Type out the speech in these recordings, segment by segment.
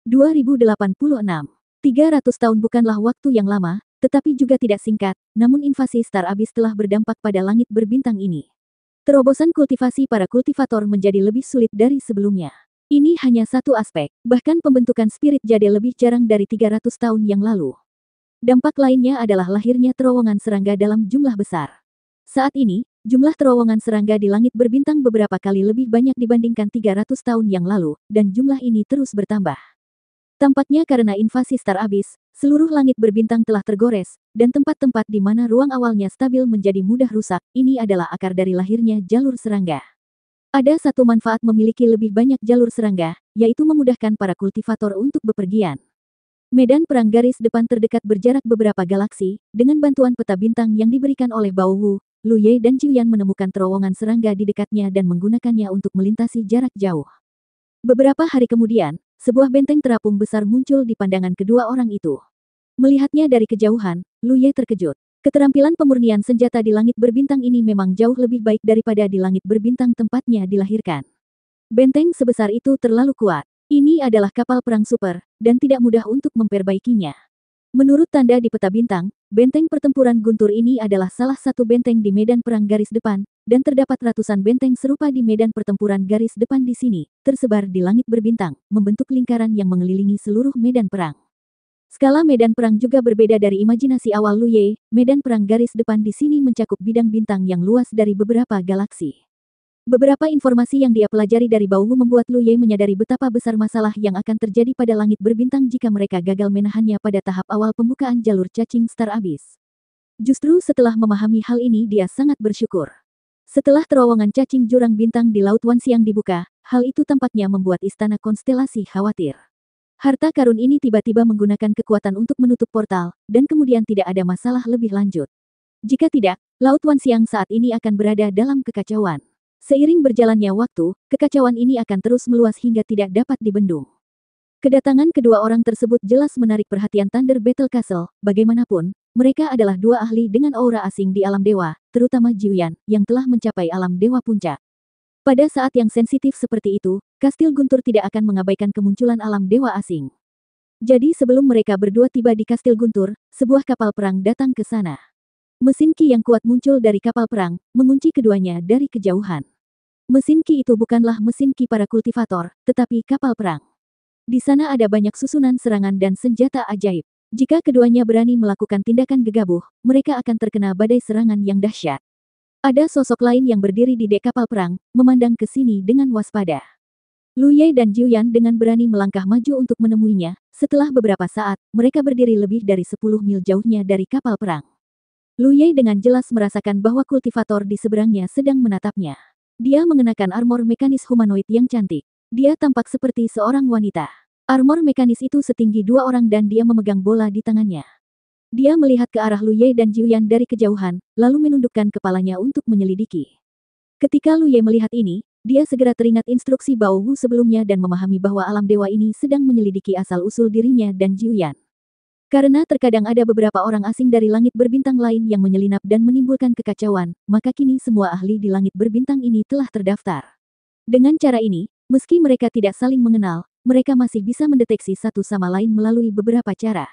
2086. 300 tahun bukanlah waktu yang lama, tetapi juga tidak singkat, namun invasi Star Abyss telah berdampak pada langit berbintang ini. Terobosan kultivasi para kultivator menjadi lebih sulit dari sebelumnya. Ini hanya satu aspek, bahkan pembentukan spirit jade lebih jarang dari 300 tahun yang lalu. Dampak lainnya adalah lahirnya terowongan serangga dalam jumlah besar. Saat ini, jumlah terowongan serangga di langit berbintang beberapa kali lebih banyak dibandingkan 300 tahun yang lalu, dan jumlah ini terus bertambah. Tampaknya karena invasi Star Abyss, seluruh langit berbintang telah tergores, dan tempat-tempat di mana ruang awalnya stabil menjadi mudah rusak. Ini adalah akar dari lahirnya jalur serangga. Ada satu manfaat memiliki lebih banyak jalur serangga, yaitu memudahkan para kultivator untuk bepergian. Medan perang garis depan terdekat berjarak beberapa galaksi, dengan bantuan peta bintang yang diberikan oleh Bao Wu, Lu Ye dan Jiuyan menemukan terowongan serangga di dekatnya dan menggunakannya untuk melintasi jarak jauh. Beberapa hari kemudian, sebuah benteng terapung besar muncul di pandangan kedua orang itu. Melihatnya dari kejauhan, Lu Ye terkejut. Keterampilan pemurnian senjata di langit berbintang ini memang jauh lebih baik daripada di langit berbintang tempatnya dilahirkan. Benteng sebesar itu terlalu kuat. Ini adalah kapal perang super, dan tidak mudah untuk memperbaikinya. Menurut tanda di peta bintang, benteng pertempuran guntur ini adalah salah satu benteng di medan perang garis depan, dan terdapat ratusan benteng serupa di medan pertempuran garis depan di sini, tersebar di langit berbintang, membentuk lingkaran yang mengelilingi seluruh medan perang. Skala medan perang juga berbeda dari imajinasi awal Lu Ye. Medan perang garis depan di sini mencakup bidang bintang yang luas dari beberapa galaksi. Beberapa informasi yang dia pelajari dari Bao Wu membuat Lu Ye menyadari betapa besar masalah yang akan terjadi pada langit berbintang jika mereka gagal menahannya pada tahap awal pembukaan jalur cacing Star Abyss. Justru setelah memahami hal ini dia sangat bersyukur. Setelah terowongan cacing jurang bintang di Laut Wanxiang dibuka, hal itu tampaknya membuat istana konstelasi khawatir. Harta karun ini tiba-tiba menggunakan kekuatan untuk menutup portal, dan kemudian tidak ada masalah lebih lanjut. Jika tidak, Laut Wanxiang saat ini akan berada dalam kekacauan. Seiring berjalannya waktu, kekacauan ini akan terus meluas hingga tidak dapat dibendung. Kedatangan kedua orang tersebut jelas menarik perhatian Thunder Battle Castle. Bagaimanapun, mereka adalah dua ahli dengan aura asing di alam dewa, terutama Jiuyan, yang telah mencapai alam dewa puncak. Pada saat yang sensitif seperti itu, Kastil Guntur tidak akan mengabaikan kemunculan alam dewa asing. Jadi sebelum mereka berdua tiba di Kastil Guntur, sebuah kapal perang datang ke sana. Mesin Ki yang kuat muncul dari kapal perang, mengunci keduanya dari kejauhan. Mesin Ki itu bukanlah mesin Ki para kultivator, tetapi kapal perang. Di sana ada banyak susunan serangan dan senjata ajaib. Jika keduanya berani melakukan tindakan gegabah, mereka akan terkena badai serangan yang dahsyat. Ada sosok lain yang berdiri di dek kapal perang, memandang ke sini dengan waspada. Lu Ye dan Jiuyan dengan berani melangkah maju untuk menemuinya. Setelah beberapa saat, mereka berdiri lebih dari 10 mil jauhnya dari kapal perang. Lu Ye dengan jelas merasakan bahwa kultivator di seberangnya sedang menatapnya. Dia mengenakan armor mekanis humanoid yang cantik. Dia tampak seperti seorang wanita. Armor mekanis itu setinggi dua orang dan dia memegang bola di tangannya. Dia melihat ke arah Lu Ye dan Jiuyan dari kejauhan, lalu menundukkan kepalanya untuk menyelidiki. Ketika Lu Ye melihat ini, dia segera teringat instruksi Bao Wu sebelumnya dan memahami bahwa alam dewa ini sedang menyelidiki asal-usul dirinya dan Jiuyan. Karena terkadang ada beberapa orang asing dari langit berbintang lain yang menyelinap dan menimbulkan kekacauan, maka kini semua ahli di langit berbintang ini telah terdaftar. Dengan cara ini, meski mereka tidak saling mengenal, mereka masih bisa mendeteksi satu sama lain melalui beberapa cara.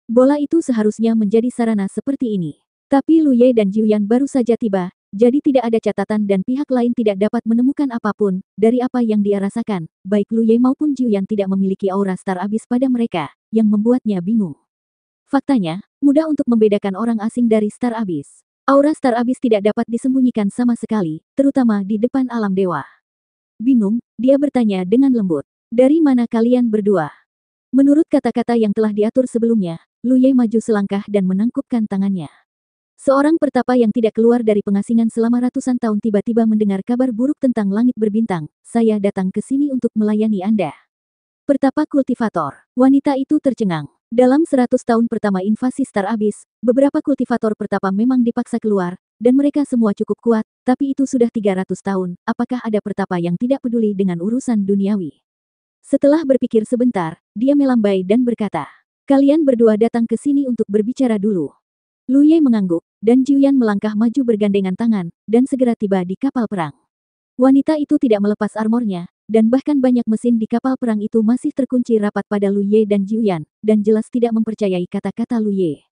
Bola itu seharusnya menjadi sarana seperti ini. Tapi Lu Ye dan Jiuyan baru saja tiba, jadi tidak ada catatan dan pihak lain tidak dapat menemukan apapun dari apa yang dia rasakan. Baik Lu Ye maupun Jiuyan tidak memiliki aura Star Abyss pada mereka, yang membuatnya bingung. Faktanya, mudah untuk membedakan orang asing dari Star Abyss. Aura Star Abyss tidak dapat disembunyikan sama sekali, terutama di depan alam dewa. Bingung, dia bertanya dengan lembut. Dari mana kalian berdua? Menurut kata-kata yang telah diatur sebelumnya, Lu Ye maju selangkah dan menangkupkan tangannya. Seorang pertapa yang tidak keluar dari pengasingan selama ratusan tahun tiba-tiba mendengar kabar buruk tentang langit berbintang. Saya datang ke sini untuk melayani Anda. Pertapa kultivator. Wanita itu tercengang. Dalam 100 tahun pertama invasi Star Abyss, beberapa kultivator pertapa memang dipaksa keluar, dan mereka semua cukup kuat, tapi itu sudah 300 tahun, apakah ada pertapa yang tidak peduli dengan urusan duniawi? Setelah berpikir sebentar, dia melambai dan berkata, kalian berdua datang ke sini untuk berbicara dulu. Lu Ye mengangguk, dan Jiuyan melangkah maju bergandengan tangan, dan segera tiba di kapal perang. Wanita itu tidak melepas armornya, dan bahkan banyak mesin di kapal perang itu masih terkunci rapat pada Lu Ye dan Jiu Yan, dan jelas tidak mempercayai kata-kata Lu Ye.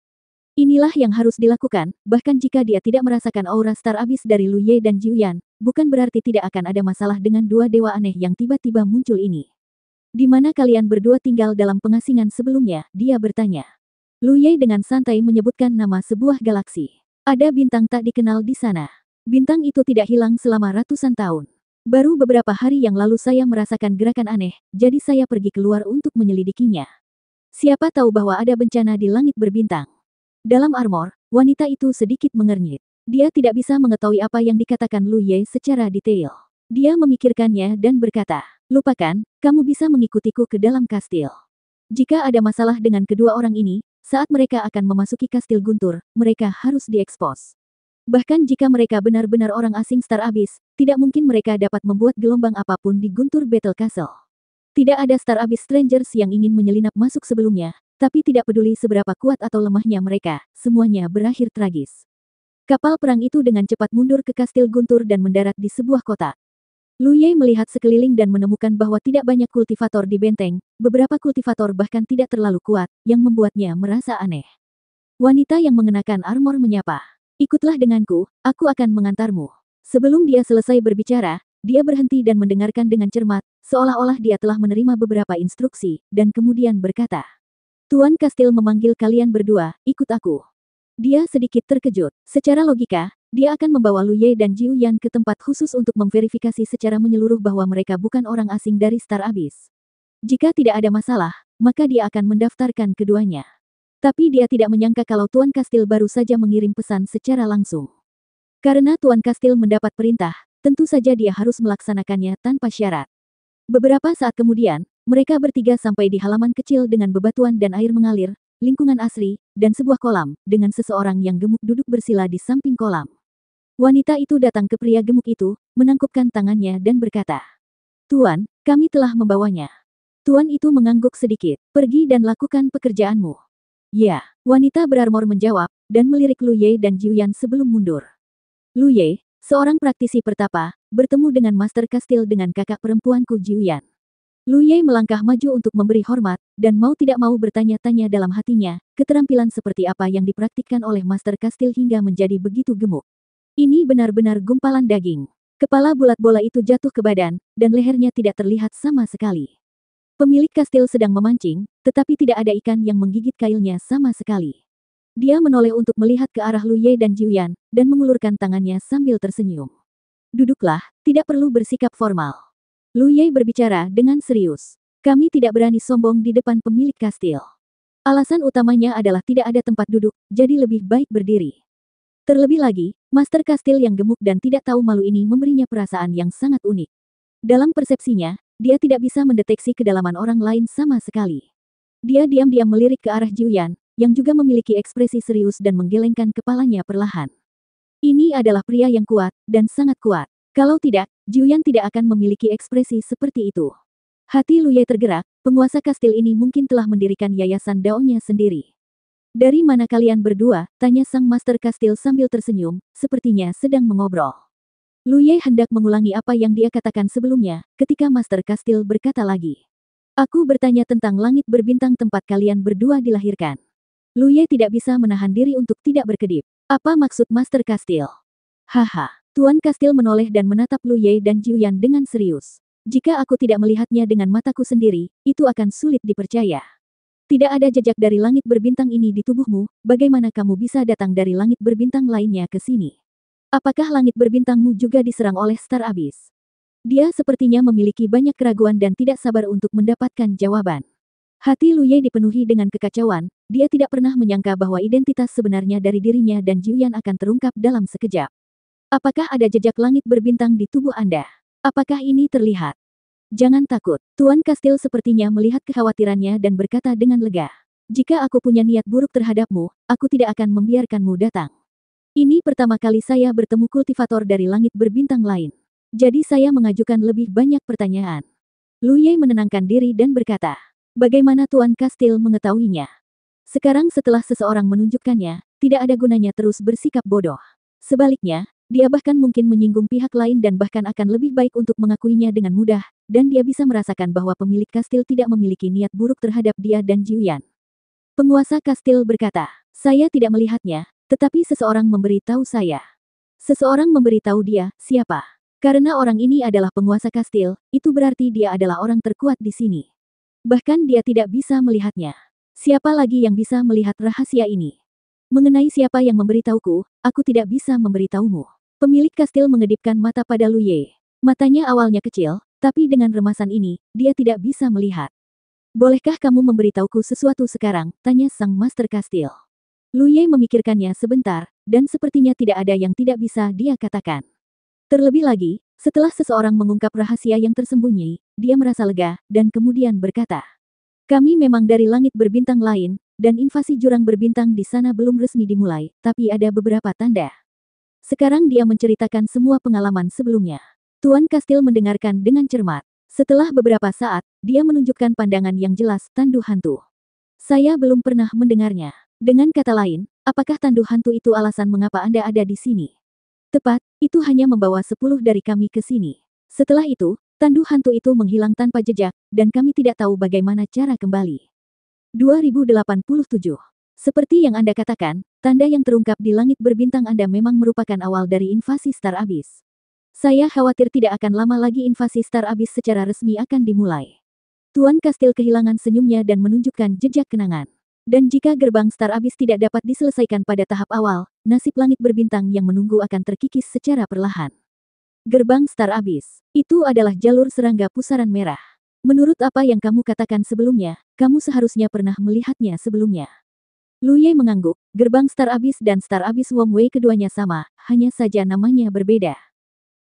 Inilah yang harus dilakukan, bahkan jika dia tidak merasakan aura Star Abyss dari Lu Ye dan Jiu Yan, bukan berarti tidak akan ada masalah dengan dua dewa aneh yang tiba-tiba muncul ini. Di mana kalian berdua tinggal dalam pengasingan sebelumnya? Dia bertanya. Lu Ye dengan santai menyebutkan nama sebuah galaksi. Ada bintang tak dikenal di sana. Bintang itu tidak hilang selama ratusan tahun. Baru beberapa hari yang lalu saya merasakan gerakan aneh, jadi saya pergi keluar untuk menyelidikinya. Siapa tahu bahwa ada bencana di langit berbintang. Dalam armor, wanita itu sedikit mengernyit. Dia tidak bisa mengetahui apa yang dikatakan Lu Ye secara detail. Dia memikirkannya dan berkata, lupakan, kamu bisa mengikutiku ke dalam kastil. Jika ada masalah dengan kedua orang ini, saat mereka akan memasuki kastil Guntur, mereka harus diekspos. Bahkan jika mereka benar-benar orang asing Star Abyss, tidak mungkin mereka dapat membuat gelombang apapun di Guntur Battle Castle. Tidak ada Star Abyss Strangers yang ingin menyelinap masuk sebelumnya, tapi tidak peduli seberapa kuat atau lemahnya mereka, semuanya berakhir tragis. Kapal perang itu dengan cepat mundur ke kastil Guntur dan mendarat di sebuah kota. Lu Ye melihat sekeliling dan menemukan bahwa tidak banyak kultivator di benteng, beberapa kultivator bahkan tidak terlalu kuat, yang membuatnya merasa aneh. Wanita yang mengenakan armor menyapa. Ikutlah denganku, aku akan mengantarmu. Sebelum dia selesai berbicara, dia berhenti dan mendengarkan dengan cermat, seolah-olah dia telah menerima beberapa instruksi, dan kemudian berkata, Tuan Kastil memanggil kalian berdua, ikut aku. Dia sedikit terkejut. Secara logika, dia akan membawa Lu Ye dan Jiu Yan ke tempat khusus untuk memverifikasi secara menyeluruh bahwa mereka bukan orang asing dari Star Abyss. Jika tidak ada masalah, maka dia akan mendaftarkan keduanya. Tapi dia tidak menyangka kalau Tuan Kastil baru saja mengirim pesan secara langsung. Karena Tuan Kastil mendapat perintah, tentu saja dia harus melaksanakannya tanpa syarat. Beberapa saat kemudian, mereka bertiga sampai di halaman kecil dengan bebatuan dan air mengalir, lingkungan asri, dan sebuah kolam, dengan seseorang yang gemuk duduk bersila di samping kolam. Wanita itu datang ke pria gemuk itu, menangkupkan tangannya dan berkata, Tuan, kami telah membawanya. Tuan itu mengangguk sedikit, pergi dan lakukan pekerjaanmu. Ya, wanita berarmor menjawab, dan melirik Lu Ye dan Jiu Yan sebelum mundur. Lu Ye, seorang praktisi pertapa, bertemu dengan Master Kastil dengan kakak perempuanku Jiu Yan. Lu Ye melangkah maju untuk memberi hormat, dan mau tidak mau bertanya-tanya dalam hatinya, keterampilan seperti apa yang dipraktikkan oleh Master Kastil hingga menjadi begitu gemuk. Ini benar-benar gumpalan daging. Kepala bulat bola itu jatuh ke badan, dan lehernya tidak terlihat sama sekali. Pemilik kastil sedang memancing, tetapi tidak ada ikan yang menggigit kailnya sama sekali. Dia menoleh untuk melihat ke arah Lu Ye dan Jiu Yan, dan mengulurkan tangannya sambil tersenyum. Duduklah, tidak perlu bersikap formal. Lu Ye berbicara dengan serius. Kami tidak berani sombong di depan pemilik kastil. Alasan utamanya adalah tidak ada tempat duduk, jadi lebih baik berdiri. Terlebih lagi, Master Kastil yang gemuk dan tidak tahu malu ini memberinya perasaan yang sangat unik. Dalam persepsinya, dia tidak bisa mendeteksi kedalaman orang lain sama sekali. Dia diam-diam melirik ke arah Jiu Yan, yang juga memiliki ekspresi serius dan menggelengkan kepalanya perlahan. Ini adalah pria yang kuat, dan sangat kuat. Kalau tidak, Jiu Yan tidak akan memiliki ekspresi seperti itu. Hati Lu Ye tergerak, penguasa kastil ini mungkin telah mendirikan yayasan daonya sendiri. Dari mana kalian berdua? Tanya sang Master Kastil sambil tersenyum, sepertinya sedang mengobrol. Lu Ye hendak mengulangi apa yang dia katakan sebelumnya, ketika Master Kastil berkata lagi. Aku bertanya tentang langit berbintang tempat kalian berdua dilahirkan. Lu Ye tidak bisa menahan diri untuk tidak berkedip. Apa maksud Master Kastil? Haha. Tuan Kastil menoleh dan menatap Lu Ye dan Jiu Yan dengan serius. Jika aku tidak melihatnya dengan mataku sendiri, itu akan sulit dipercaya. Tidak ada jejak dari langit berbintang ini di tubuhmu, bagaimana kamu bisa datang dari langit berbintang lainnya ke sini? Apakah langit berbintangmu juga diserang oleh Star Abyss? Dia sepertinya memiliki banyak keraguan dan tidak sabar untuk mendapatkan jawaban. Hati Lu Ye dipenuhi dengan kekacauan, dia tidak pernah menyangka bahwa identitas sebenarnya dari dirinya dan Jiu Yan akan terungkap dalam sekejap. Apakah ada jejak langit berbintang di tubuh Anda? Apakah ini terlihat? Jangan takut, Tuan Kastil sepertinya melihat kekhawatirannya dan berkata dengan lega. Jika aku punya niat buruk terhadapmu, aku tidak akan membiarkanmu datang. Ini pertama kali saya bertemu kultivator dari langit berbintang lain. Jadi saya mengajukan lebih banyak pertanyaan. Lu Ye menenangkan diri dan berkata, bagaimana Tuan Kastil mengetahuinya? Sekarang setelah seseorang menunjukkannya, tidak ada gunanya terus bersikap bodoh. Sebaliknya, dia bahkan mungkin menyinggung pihak lain dan bahkan akan lebih baik untuk mengakuinya dengan mudah, dan dia bisa merasakan bahwa pemilik kastil tidak memiliki niat buruk terhadap dia dan Jiuyan. Penguasa kastil berkata, saya tidak melihatnya, tetapi seseorang memberitahu saya. Seseorang memberitahu dia, siapa? Karena orang ini adalah penguasa kastil, itu berarti dia adalah orang terkuat di sini. Bahkan dia tidak bisa melihatnya. Siapa lagi yang bisa melihat rahasia ini? Mengenai siapa yang memberitahuku, aku tidak bisa memberitahumu. Pemilik kastil mengedipkan mata pada Lu Ye. Matanya awalnya kecil, tapi dengan remasan ini, dia tidak bisa melihat. Bolehkah kamu memberitahuku sesuatu sekarang? Tanya sang master kastil. Lu Ye memikirkannya sebentar, dan sepertinya tidak ada yang tidak bisa dia katakan. Terlebih lagi, setelah seseorang mengungkap rahasia yang tersembunyi, dia merasa lega, dan kemudian berkata, kami memang dari langit berbintang lain, dan invasi jurang berbintang di sana belum resmi dimulai, tapi ada beberapa tanda. Sekarang dia menceritakan semua pengalaman sebelumnya. Tuan kastil mendengarkan dengan cermat. Setelah beberapa saat, dia menunjukkan pandangan yang jelas, tandu hantu. Saya belum pernah mendengarnya. Dengan kata lain, apakah tandu hantu itu alasan mengapa Anda ada di sini? Tepat, itu hanya membawa 10 dari kami ke sini. Setelah itu, tandu hantu itu menghilang tanpa jejak, dan kami tidak tahu bagaimana cara kembali. 2087. Seperti yang Anda katakan, tanda yang terungkap di langit berbintang Anda memang merupakan awal dari invasi Star Abyss. Saya khawatir tidak akan lama lagi invasi Star Abyss secara resmi akan dimulai. Tuan kastil kehilangan senyumnya dan menunjukkan jejak kenangan. Dan jika gerbang Star Abyss tidak dapat diselesaikan pada tahap awal, nasib langit berbintang yang menunggu akan terkikis secara perlahan. Gerbang Star Abyss, itu adalah jalur serangga pusaran merah. Menurut apa yang kamu katakan sebelumnya, kamu seharusnya pernah melihatnya sebelumnya. Lu Ye mengangguk, gerbang Star Abyss dan Star Abyss Wong Wei keduanya sama, hanya saja namanya berbeda.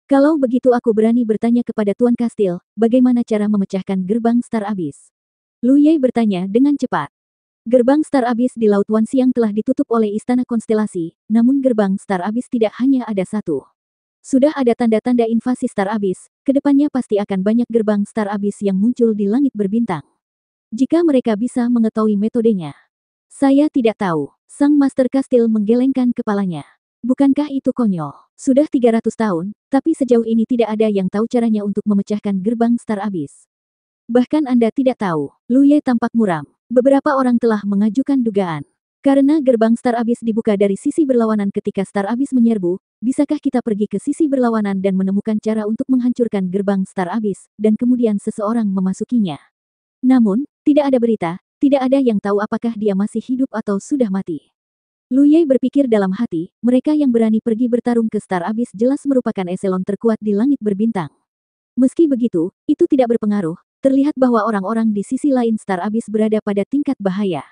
Kalau begitu aku berani bertanya kepada Tuan Kastil, bagaimana cara memecahkan gerbang Star Abyss? Lu Ye bertanya dengan cepat. Gerbang Star Abyss di Laut Wanxiang telah ditutup oleh Istana Konstelasi, namun gerbang Star Abyss tidak hanya ada satu. Sudah ada tanda-tanda invasi Star Abyss, kedepannya pasti akan banyak gerbang Star Abyss yang muncul di langit berbintang. Jika mereka bisa mengetahui metodenya. Saya tidak tahu, sang Master Kastil menggelengkan kepalanya. Bukankah itu konyol? Sudah 300 tahun, tapi sejauh ini tidak ada yang tahu caranya untuk memecahkan gerbang Star Abyss. Bahkan Anda tidak tahu. Lu Ye tampak muram. Beberapa orang telah mengajukan dugaan. Karena gerbang Star Abyss dibuka dari sisi berlawanan ketika Star Abyss menyerbu, bisakah kita pergi ke sisi berlawanan dan menemukan cara untuk menghancurkan gerbang Star Abyss, dan kemudian seseorang memasukinya? Namun, tidak ada berita, tidak ada yang tahu apakah dia masih hidup atau sudah mati. Lu Ye berpikir dalam hati, mereka yang berani pergi bertarung ke Star Abyss jelas merupakan eselon terkuat di langit berbintang. Meski begitu, itu tidak berpengaruh, terlihat bahwa orang-orang di sisi lain Star Abyss berada pada tingkat bahaya.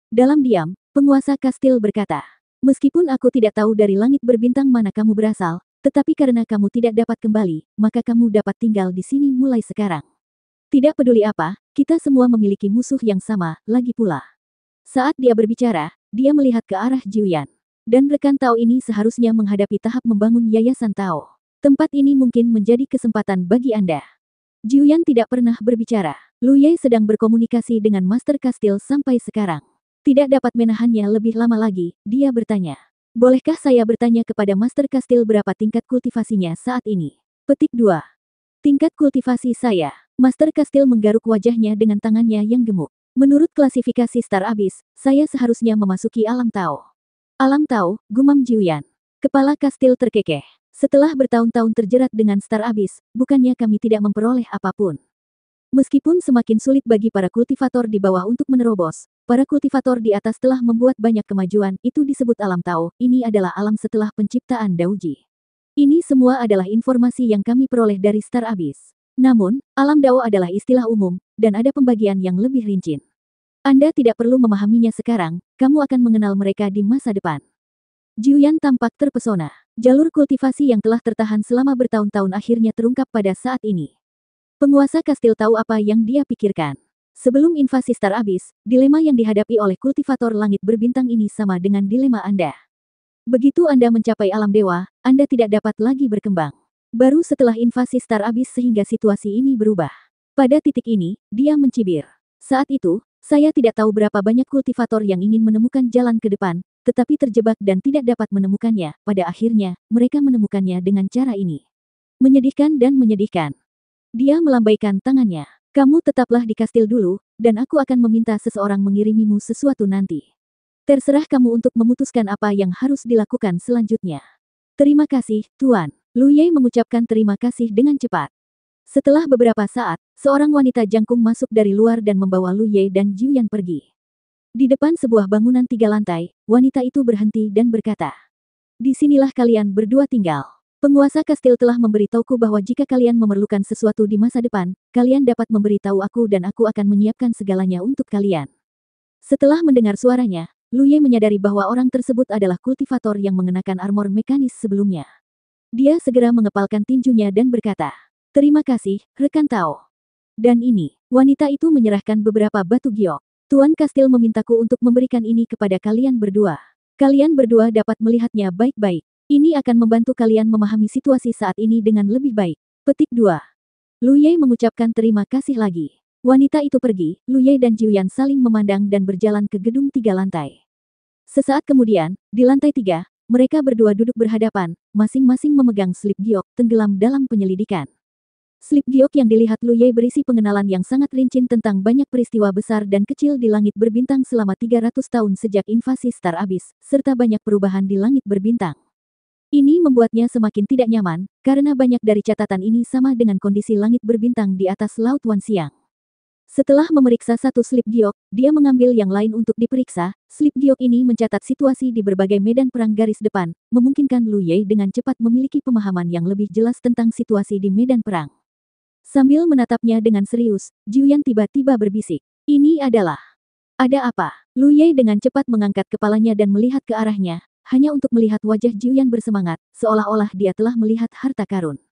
Dalam diam, penguasa kastil berkata, meskipun aku tidak tahu dari langit berbintang mana kamu berasal, tetapi karena kamu tidak dapat kembali, maka kamu dapat tinggal di sini mulai sekarang. Tidak peduli apa, kita semua memiliki musuh yang sama, lagi pula. Saat dia berbicara, dia melihat ke arah Jiuyan. Dan rekan Tao ini seharusnya menghadapi tahap membangun Yayasan Tao. Tempat ini mungkin menjadi kesempatan bagi Anda. Jiuyan tidak pernah berbicara. Lu Ye sedang berkomunikasi dengan Master Kastil sampai sekarang. Tidak dapat menahannya lebih lama lagi, dia bertanya. Bolehkah saya bertanya kepada Master Kastil berapa tingkat kultivasinya saat ini? Petik 2. Tingkat kultivasi saya. Master Kastil menggaruk wajahnya dengan tangannya yang gemuk. Menurut klasifikasi Star Abyss, saya seharusnya memasuki alam Tao. Alam Tao, gumam Jiuyan. Kepala kastil terkekeh. Setelah bertahun-tahun terjerat dengan Star Abyss, bukannya kami tidak memperoleh apapun. Meskipun semakin sulit bagi para kultivator di bawah untuk menerobos, para kultivator di atas telah membuat banyak kemajuan, itu disebut alam Tao, ini adalah alam setelah penciptaan Daoji. Ini semua adalah informasi yang kami peroleh dari Star Abyss. Namun, alam Dao adalah istilah umum, dan ada pembagian yang lebih rinci. Anda tidak perlu memahaminya sekarang, kamu akan mengenal mereka di masa depan. Jiuyan tampak terpesona. Jalur kultivasi yang telah tertahan selama bertahun-tahun akhirnya terungkap pada saat ini. Penguasa kastil tahu apa yang dia pikirkan. Sebelum invasi Star Abyss, dilema yang dihadapi oleh kultivator langit berbintang ini sama dengan dilema Anda. Begitu Anda mencapai alam dewa, Anda tidak dapat lagi berkembang. Baru setelah invasi Star Abyss sehingga situasi ini berubah. Pada titik ini, dia mencibir. Saat itu, saya tidak tahu berapa banyak kultivator yang ingin menemukan jalan ke depan, tetapi terjebak dan tidak dapat menemukannya. Pada akhirnya, mereka menemukannya dengan cara ini. Menyedihkan dan menyedihkan. Dia melambaikan tangannya. Kamu tetaplah di kastil dulu, dan aku akan meminta seseorang mengirimimu sesuatu nanti. Terserah kamu untuk memutuskan apa yang harus dilakukan selanjutnya. Terima kasih, Tuan. Lu Ye mengucapkan terima kasih dengan cepat. Setelah beberapa saat, seorang wanita jangkung masuk dari luar dan membawa Lu Ye dan Jiuyan pergi. Di depan sebuah bangunan 3 lantai, wanita itu berhenti dan berkata, "Disinilah kalian berdua tinggal. Penguasa kastil telah memberitahuku bahwa jika kalian memerlukan sesuatu di masa depan, kalian dapat memberitahu aku dan aku akan menyiapkan segalanya untuk kalian." Setelah mendengar suaranya, Lu Ye menyadari bahwa orang tersebut adalah kultivator yang mengenakan armor mekanis sebelumnya. Dia segera mengepalkan tinjunya dan berkata, "Terima kasih, rekan Tao." Dan ini, wanita itu menyerahkan beberapa batu giok. Tuan kastil memintaku untuk memberikan ini kepada kalian berdua. Kalian berdua dapat melihatnya baik-baik. Ini akan membantu kalian memahami situasi saat ini dengan lebih baik. Petik 2. Lu Ye mengucapkan terima kasih lagi. Wanita itu pergi, Lu Ye dan Jiuyan saling memandang dan berjalan ke gedung 3 lantai. Sesaat kemudian, di lantai 3, mereka berdua duduk berhadapan, masing-masing memegang slip giok tenggelam dalam penyelidikan. Slip giok yang dilihat Lu Ye berisi pengenalan yang sangat rinci tentang banyak peristiwa besar dan kecil di langit berbintang selama 300 tahun sejak invasi Star Abyss, serta banyak perubahan di langit berbintang. Ini membuatnya semakin tidak nyaman, karena banyak dari catatan ini sama dengan kondisi langit berbintang di atas Laut Wan Xiang. Setelah memeriksa satu slip giok, dia mengambil yang lain untuk diperiksa. Slip giok ini mencatat situasi di berbagai medan perang garis depan, memungkinkan Lu Ye dengan cepat memiliki pemahaman yang lebih jelas tentang situasi di medan perang. Sambil menatapnya dengan serius, Jiuyan tiba-tiba berbisik. "Ini adalah... Ada apa?" Lu Ye dengan cepat mengangkat kepalanya dan melihat ke arahnya, hanya untuk melihat wajah Jiuyan bersemangat, seolah-olah dia telah melihat harta karun.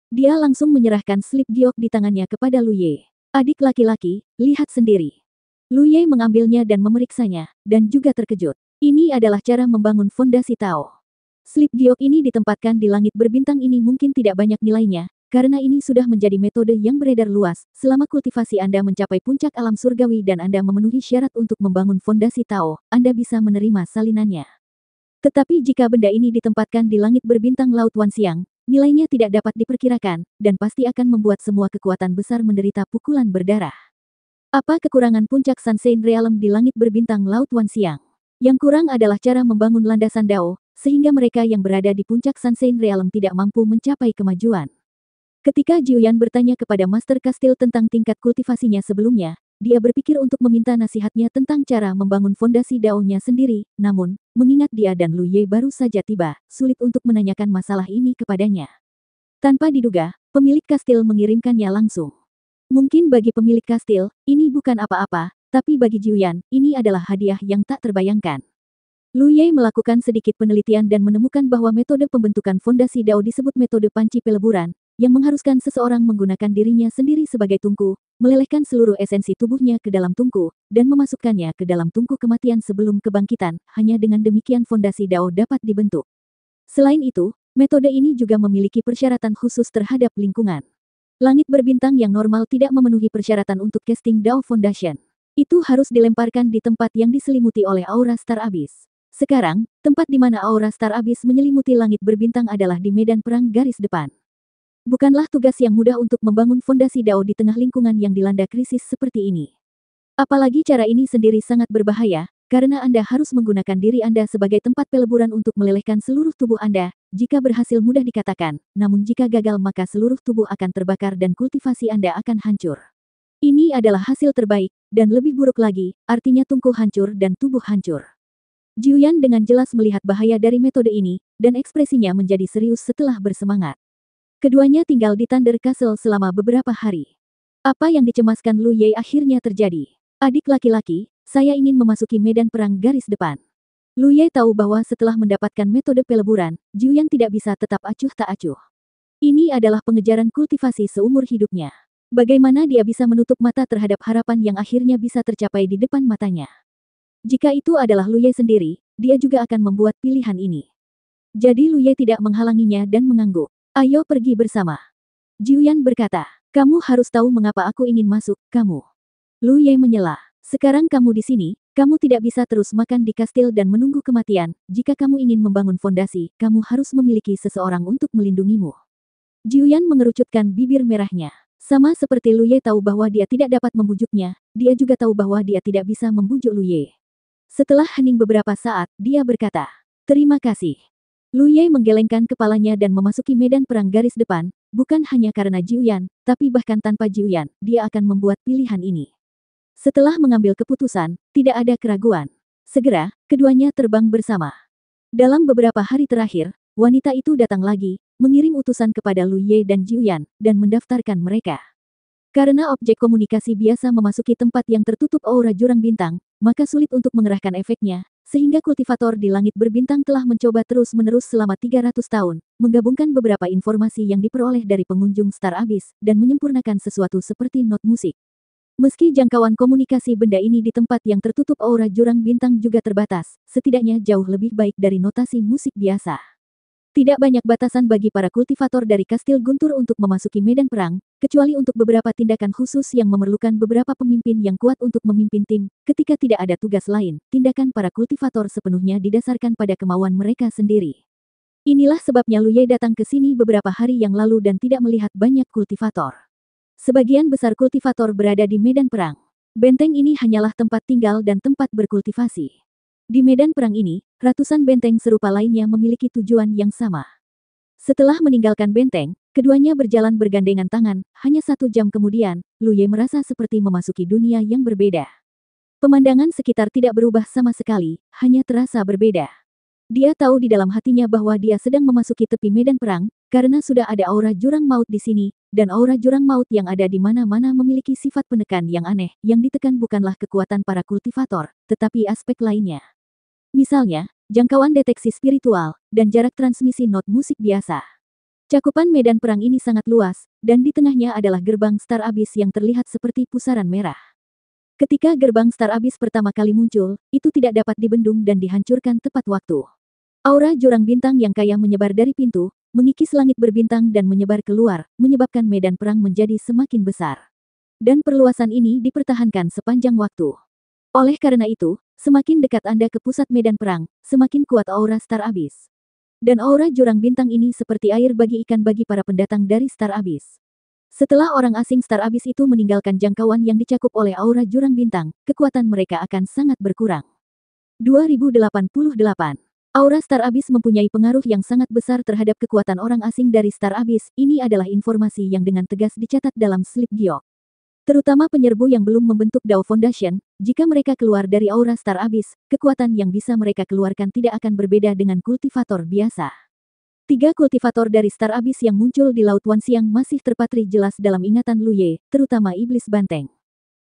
Dia langsung menyerahkan slip giok di tangannya kepada Lu Ye. "Adik laki-laki, lihat sendiri." Lu Ye mengambilnya dan memeriksanya, dan juga terkejut. Ini adalah cara membangun fondasi Tao. Slip giok ini ditempatkan di langit berbintang ini mungkin tidak banyak nilainya, karena ini sudah menjadi metode yang beredar luas. Selama kultivasi Anda mencapai puncak alam surgawi dan Anda memenuhi syarat untuk membangun fondasi Tao, Anda bisa menerima salinannya. Tetapi jika benda ini ditempatkan di langit berbintang Laut Wan Xiang, nilainya tidak dapat diperkirakan, dan pasti akan membuat semua kekuatan besar menderita pukulan berdarah. Apa kekurangan puncak Sunshine Realm di langit berbintang Laut Wan Xiang? Yang kurang adalah cara membangun landasan Dao, sehingga mereka yang berada di puncak Sunshine Realm tidak mampu mencapai kemajuan. Ketika Jiuyan bertanya kepada Master Kastil tentang tingkat kultivasinya sebelumnya, dia berpikir untuk meminta nasihatnya tentang cara membangun fondasi Dao-nya sendiri, namun, mengingat dia dan Lu Ye baru saja tiba, sulit untuk menanyakan masalah ini kepadanya. Tanpa diduga, pemilik kastil mengirimkannya langsung. Mungkin bagi pemilik kastil, ini bukan apa-apa, tapi bagi Jiuyan, ini adalah hadiah yang tak terbayangkan. Lu Ye melakukan sedikit penelitian dan menemukan bahwa metode pembentukan fondasi Dao disebut metode panci peleburan, yang mengharuskan seseorang menggunakan dirinya sendiri sebagai tungku, melelehkan seluruh esensi tubuhnya ke dalam tungku, dan memasukkannya ke dalam tungku kematian sebelum kebangkitan. Hanya dengan demikian fondasi Dao dapat dibentuk. Selain itu, metode ini juga memiliki persyaratan khusus terhadap lingkungan. Langit berbintang yang normal tidak memenuhi persyaratan untuk casting Dao Foundation. Itu harus dilemparkan di tempat yang diselimuti oleh aura Star Abyss. Sekarang, tempat di mana aura Star Abyss menyelimuti langit berbintang adalah di medan perang garis depan. Bukanlah tugas yang mudah untuk membangun fondasi Dao di tengah lingkungan yang dilanda krisis seperti ini. Apalagi cara ini sendiri sangat berbahaya, karena Anda harus menggunakan diri Anda sebagai tempat peleburan untuk melelehkan seluruh tubuh Anda. Jika berhasil mudah dikatakan, namun jika gagal maka seluruh tubuh akan terbakar dan kultivasi Anda akan hancur. Ini adalah hasil terbaik, dan lebih buruk lagi, artinya tungku hancur dan tubuh hancur. Jiuyan dengan jelas melihat bahaya dari metode ini, dan ekspresinya menjadi serius setelah bersemangat. Keduanya tinggal di Thunder Castle selama beberapa hari. Apa yang dicemaskan Lu Ye akhirnya terjadi. "Adik laki-laki, saya ingin memasuki medan perang garis depan." Lu Ye tahu bahwa setelah mendapatkan metode peleburan, Jiuyan tidak bisa tetap acuh tak acuh. Ini adalah pengejaran kultivasi seumur hidupnya. Bagaimana dia bisa menutup mata terhadap harapan yang akhirnya bisa tercapai di depan matanya? Jika itu adalah Lu Ye sendiri, dia juga akan membuat pilihan ini. Jadi Lu Ye tidak menghalanginya dan mengangguk. "Ayo pergi bersama." Jiuyan berkata, "Kamu harus tahu mengapa aku ingin masuk, kamu." Lu Ye menyela. "Sekarang kamu di sini, kamu tidak bisa terus makan di kastil dan menunggu kematian. Jika kamu ingin membangun fondasi, kamu harus memiliki seseorang untuk melindungimu." Jiuyan mengerucutkan bibir merahnya. Sama seperti Lu Ye tahu bahwa dia tidak dapat membujuknya, dia juga tahu bahwa dia tidak bisa membujuk Lu Ye. Setelah hening beberapa saat, dia berkata, "Terima kasih." Lu Ye menggelengkan kepalanya dan memasuki medan perang garis depan, bukan hanya karena Jiuyan, tapi bahkan tanpa Jiuyan, dia akan membuat pilihan ini. Setelah mengambil keputusan, tidak ada keraguan. Segera, keduanya terbang bersama. Dalam beberapa hari terakhir, wanita itu datang lagi, mengirim utusan kepada Lu Ye dan Jiuyan, dan mendaftarkan mereka. Karena objek komunikasi biasa memasuki tempat yang tertutup aura jurang bintang, maka sulit untuk mengerahkan efeknya, sehingga kultivator di langit berbintang telah mencoba terus-menerus selama 300 tahun, menggabungkan beberapa informasi yang diperoleh dari pengunjung Star Abyss, dan menyempurnakan sesuatu seperti not musik. Meski jangkauan komunikasi benda ini di tempat yang tertutup aura jurang bintang juga terbatas, setidaknya jauh lebih baik dari notasi musik biasa. Tidak banyak batasan bagi para kultivator dari Kastil Guntur untuk memasuki medan perang, kecuali untuk beberapa tindakan khusus yang memerlukan beberapa pemimpin yang kuat untuk memimpin tim. Ketika tidak ada tugas lain, tindakan para kultivator sepenuhnya didasarkan pada kemauan mereka sendiri. Inilah sebabnya Lu Ye datang ke sini beberapa hari yang lalu dan tidak melihat banyak kultivator. Sebagian besar kultivator berada di medan perang. Benteng ini hanyalah tempat tinggal dan tempat berkultivasi. Di medan perang ini, ratusan benteng serupa lainnya memiliki tujuan yang sama. Setelah meninggalkan benteng, keduanya berjalan bergandengan tangan. Hanya 1 jam kemudian, Lu Ye merasa seperti memasuki dunia yang berbeda. Pemandangan sekitar tidak berubah sama sekali, hanya terasa berbeda. Dia tahu di dalam hatinya bahwa dia sedang memasuki tepi medan perang, karena sudah ada aura jurang maut di sini, dan aura jurang maut yang ada di mana-mana memiliki sifat penekan yang aneh, yang ditekan bukanlah kekuatan para kultivator, tetapi aspek lainnya. Misalnya, jangkauan deteksi spiritual, dan jarak transmisi not musik biasa. Cakupan medan perang ini sangat luas, dan di tengahnya adalah gerbang Star Abyss yang terlihat seperti pusaran merah. Ketika gerbang Star Abyss pertama kali muncul, itu tidak dapat dibendung dan dihancurkan tepat waktu. Aura jurang bintang yang kaya menyebar dari pintu, mengikis langit berbintang dan menyebar keluar, menyebabkan medan perang menjadi semakin besar. Dan perluasan ini dipertahankan sepanjang waktu. Oleh karena itu, semakin dekat Anda ke pusat medan perang, semakin kuat aura Star Abyss. Dan aura jurang bintang ini seperti air bagi ikan bagi para pendatang dari Star Abyss. Setelah orang asing Star Abyss itu meninggalkan jangkauan yang dicakup oleh aura jurang bintang, kekuatan mereka akan sangat berkurang. 2088. Aura Star Abyss mempunyai pengaruh yang sangat besar terhadap kekuatan orang asing dari Star Abyss. Ini adalah informasi yang dengan tegas dicatat dalam slip giok. Terutama penyerbu yang belum membentuk Dao Foundation, jika mereka keluar dari aura Star Abyss, kekuatan yang bisa mereka keluarkan tidak akan berbeda dengan kultivator biasa. 3 kultivator dari Star Abyss yang muncul di Laut Wanxiang masih terpatri jelas dalam ingatan Lu Ye, terutama Iblis Banteng.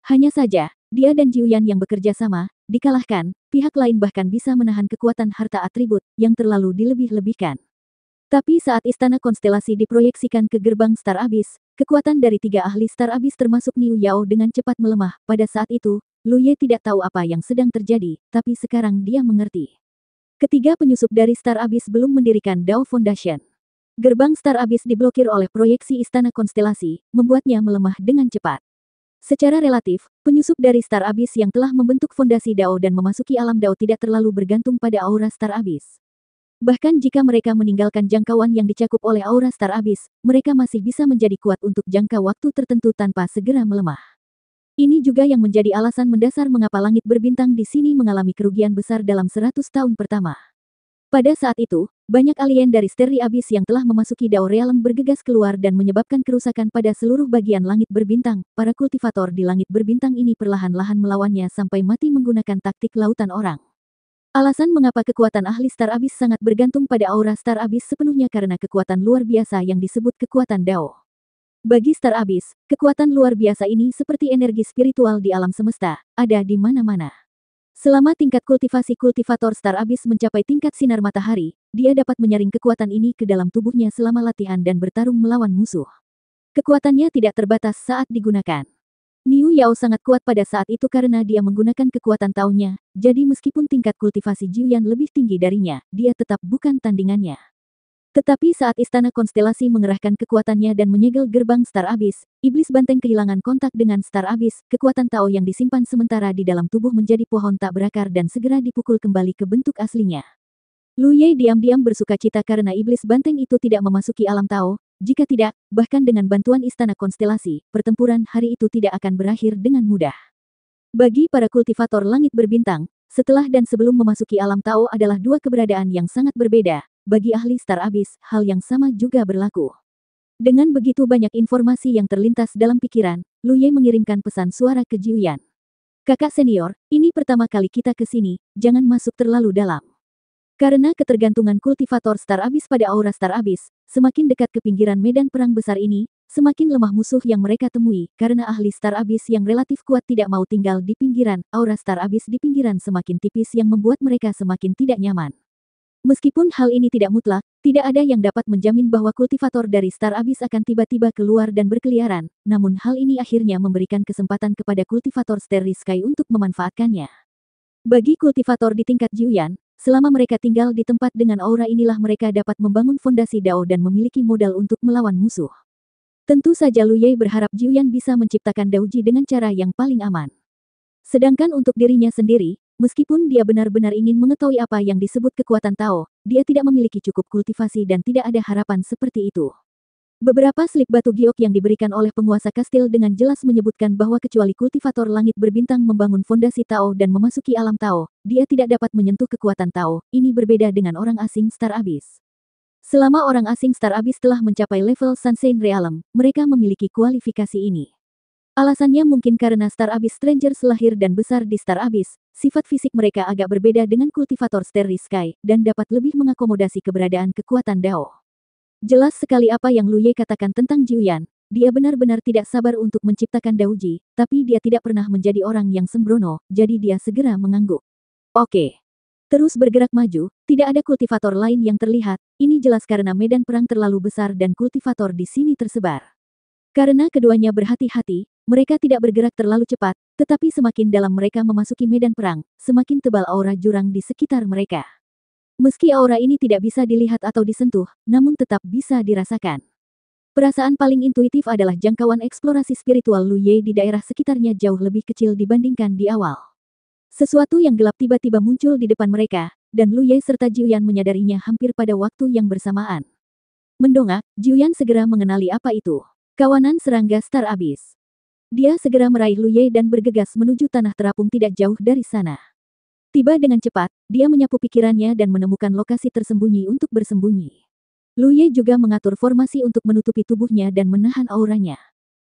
Hanya saja, dia dan Jiuyan yang bekerja sama, dikalahkan, pihak lain bahkan bisa menahan kekuatan harta atribut, yang terlalu dilebih-lebihkan. Tapi saat Istana Konstelasi diproyeksikan ke gerbang Star Abyss, kekuatan dari 3 ahli Star Abyss termasuk Niu Yao dengan cepat melemah. Pada saat itu, Lu Ye tidak tahu apa yang sedang terjadi, tapi sekarang dia mengerti. Ketiga penyusup dari Star Abyss belum mendirikan Dao Foundation. Gerbang Star Abyss diblokir oleh proyeksi Istana Konstelasi, membuatnya melemah dengan cepat. Secara relatif, penyusup dari Star Abyss yang telah membentuk fondasi Dao dan memasuki alam Dao tidak terlalu bergantung pada aura Star Abyss. Bahkan jika mereka meninggalkan jangkauan yang dicakup oleh aura Star Abyss, mereka masih bisa menjadi kuat untuk jangka waktu tertentu tanpa segera melemah. Ini juga yang menjadi alasan mendasar mengapa langit berbintang di sini mengalami kerugian besar dalam 100 tahun pertama. Pada saat itu, banyak alien dari Starry Abyss yang telah memasuki Dao Realm bergegas keluar dan menyebabkan kerusakan pada seluruh bagian langit berbintang. Para kultivator di langit berbintang ini perlahan-lahan melawannya sampai mati menggunakan taktik lautan orang. Alasan mengapa kekuatan ahli Star Abyss sangat bergantung pada aura Star Abyss sepenuhnya karena kekuatan luar biasa yang disebut kekuatan Dao. Bagi Star Abyss, kekuatan luar biasa ini seperti energi spiritual di alam semesta, ada di mana-mana. Selama tingkat kultivasi kultivator Star Abyss mencapai tingkat sinar matahari, dia dapat menyaring kekuatan ini ke dalam tubuhnya selama latihan dan bertarung melawan musuh. Kekuatannya tidak terbatas saat digunakan. Niu Yao sangat kuat pada saat itu karena dia menggunakan kekuatan taunnya, jadi meskipun tingkat kultivasi Jiuyan lebih tinggi darinya, dia tetap bukan tandingannya. Tetapi saat Istana Konstelasi mengerahkan kekuatannya dan menyegel gerbang Star Abyss, Iblis Banteng kehilangan kontak dengan Star Abyss, kekuatan Tao yang disimpan sementara di dalam tubuh menjadi pohon tak berakar dan segera dipukul kembali ke bentuk aslinya. Lu Ye diam-diam bersukacita karena Iblis Banteng itu tidak memasuki alam Tao, Jika tidak, bahkan dengan bantuan istana konstelasi, pertempuran hari itu tidak akan berakhir dengan mudah. Bagi para kultivator langit berbintang, setelah dan sebelum memasuki alam Tao adalah dua keberadaan yang sangat berbeda. Bagi ahli Star Abyss, hal yang sama juga berlaku. Dengan begitu banyak informasi yang terlintas dalam pikiran, Lu Ye mengirimkan pesan suara ke Jiuyan. Kakak senior, ini pertama kali kita ke sini, jangan masuk terlalu dalam. Karena ketergantungan kultivator Star Abyss pada aura Star Abyss, semakin dekat ke pinggiran medan perang besar ini, semakin lemah musuh yang mereka temui. Karena ahli Star Abyss yang relatif kuat tidak mau tinggal di pinggiran, aura Star Abyss di pinggiran semakin tipis yang membuat mereka semakin tidak nyaman. Meskipun hal ini tidak mutlak, tidak ada yang dapat menjamin bahwa kultivator dari Star Abyss akan tiba-tiba keluar dan berkeliaran, namun hal ini akhirnya memberikan kesempatan kepada kultivator Starry Sky untuk memanfaatkannya. Bagi kultivator di tingkat Jiuyan, selama mereka tinggal di tempat dengan aura inilah mereka dapat membangun fondasi Dao dan memiliki modal untuk melawan musuh. Tentu saja Lu Ye berharap Jiuyan bisa menciptakan Daoji dengan cara yang paling aman. Sedangkan untuk dirinya sendiri, meskipun dia benar-benar ingin mengetahui apa yang disebut kekuatan Tao, dia tidak memiliki cukup kultivasi dan tidak ada harapan seperti itu. Beberapa slip batu giok yang diberikan oleh penguasa kastil dengan jelas menyebutkan bahwa kecuali kultivator langit berbintang membangun fondasi Tao dan memasuki alam Tao, dia tidak dapat menyentuh kekuatan Tao. Ini berbeda dengan orang asing Star Abyss. Selama orang asing Star Abyss telah mencapai level Sunshine Realm, mereka memiliki kualifikasi ini. Alasannya mungkin karena Star Abyss Strangers lahir dan besar di Star Abyss, sifat fisik mereka agak berbeda dengan kultivator Starry Sky, dan dapat lebih mengakomodasi keberadaan kekuatan Dao. Jelas sekali apa yang Lu Ye katakan tentang Jiuyan, dia benar-benar tidak sabar untuk menciptakan Daoji, tapi dia tidak pernah menjadi orang yang sembrono, jadi dia segera mengangguk. Oke. Terus bergerak maju, tidak ada kultivator lain yang terlihat, ini jelas karena medan perang terlalu besar dan kultivator di sini tersebar. Karena keduanya berhati-hati, mereka tidak bergerak terlalu cepat, tetapi semakin dalam mereka memasuki medan perang, semakin tebal aura jurang di sekitar mereka. Meski aura ini tidak bisa dilihat atau disentuh, namun tetap bisa dirasakan. Perasaan paling intuitif adalah jangkauan eksplorasi spiritual Lu Ye di daerah sekitarnya jauh lebih kecil dibandingkan di awal. Sesuatu yang gelap tiba-tiba muncul di depan mereka, dan Lu Ye serta Jiuyan menyadarinya hampir pada waktu yang bersamaan. Mendongak, Jiuyan segera mengenali apa itu. Kawanan serangga Star Abyss. Dia segera meraih Lu Ye dan bergegas menuju tanah terapung tidak jauh dari sana. Tiba dengan cepat, dia menyapu pikirannya dan menemukan lokasi tersembunyi untuk bersembunyi. Lu Ye juga mengatur formasi untuk menutupi tubuhnya dan menahan auranya.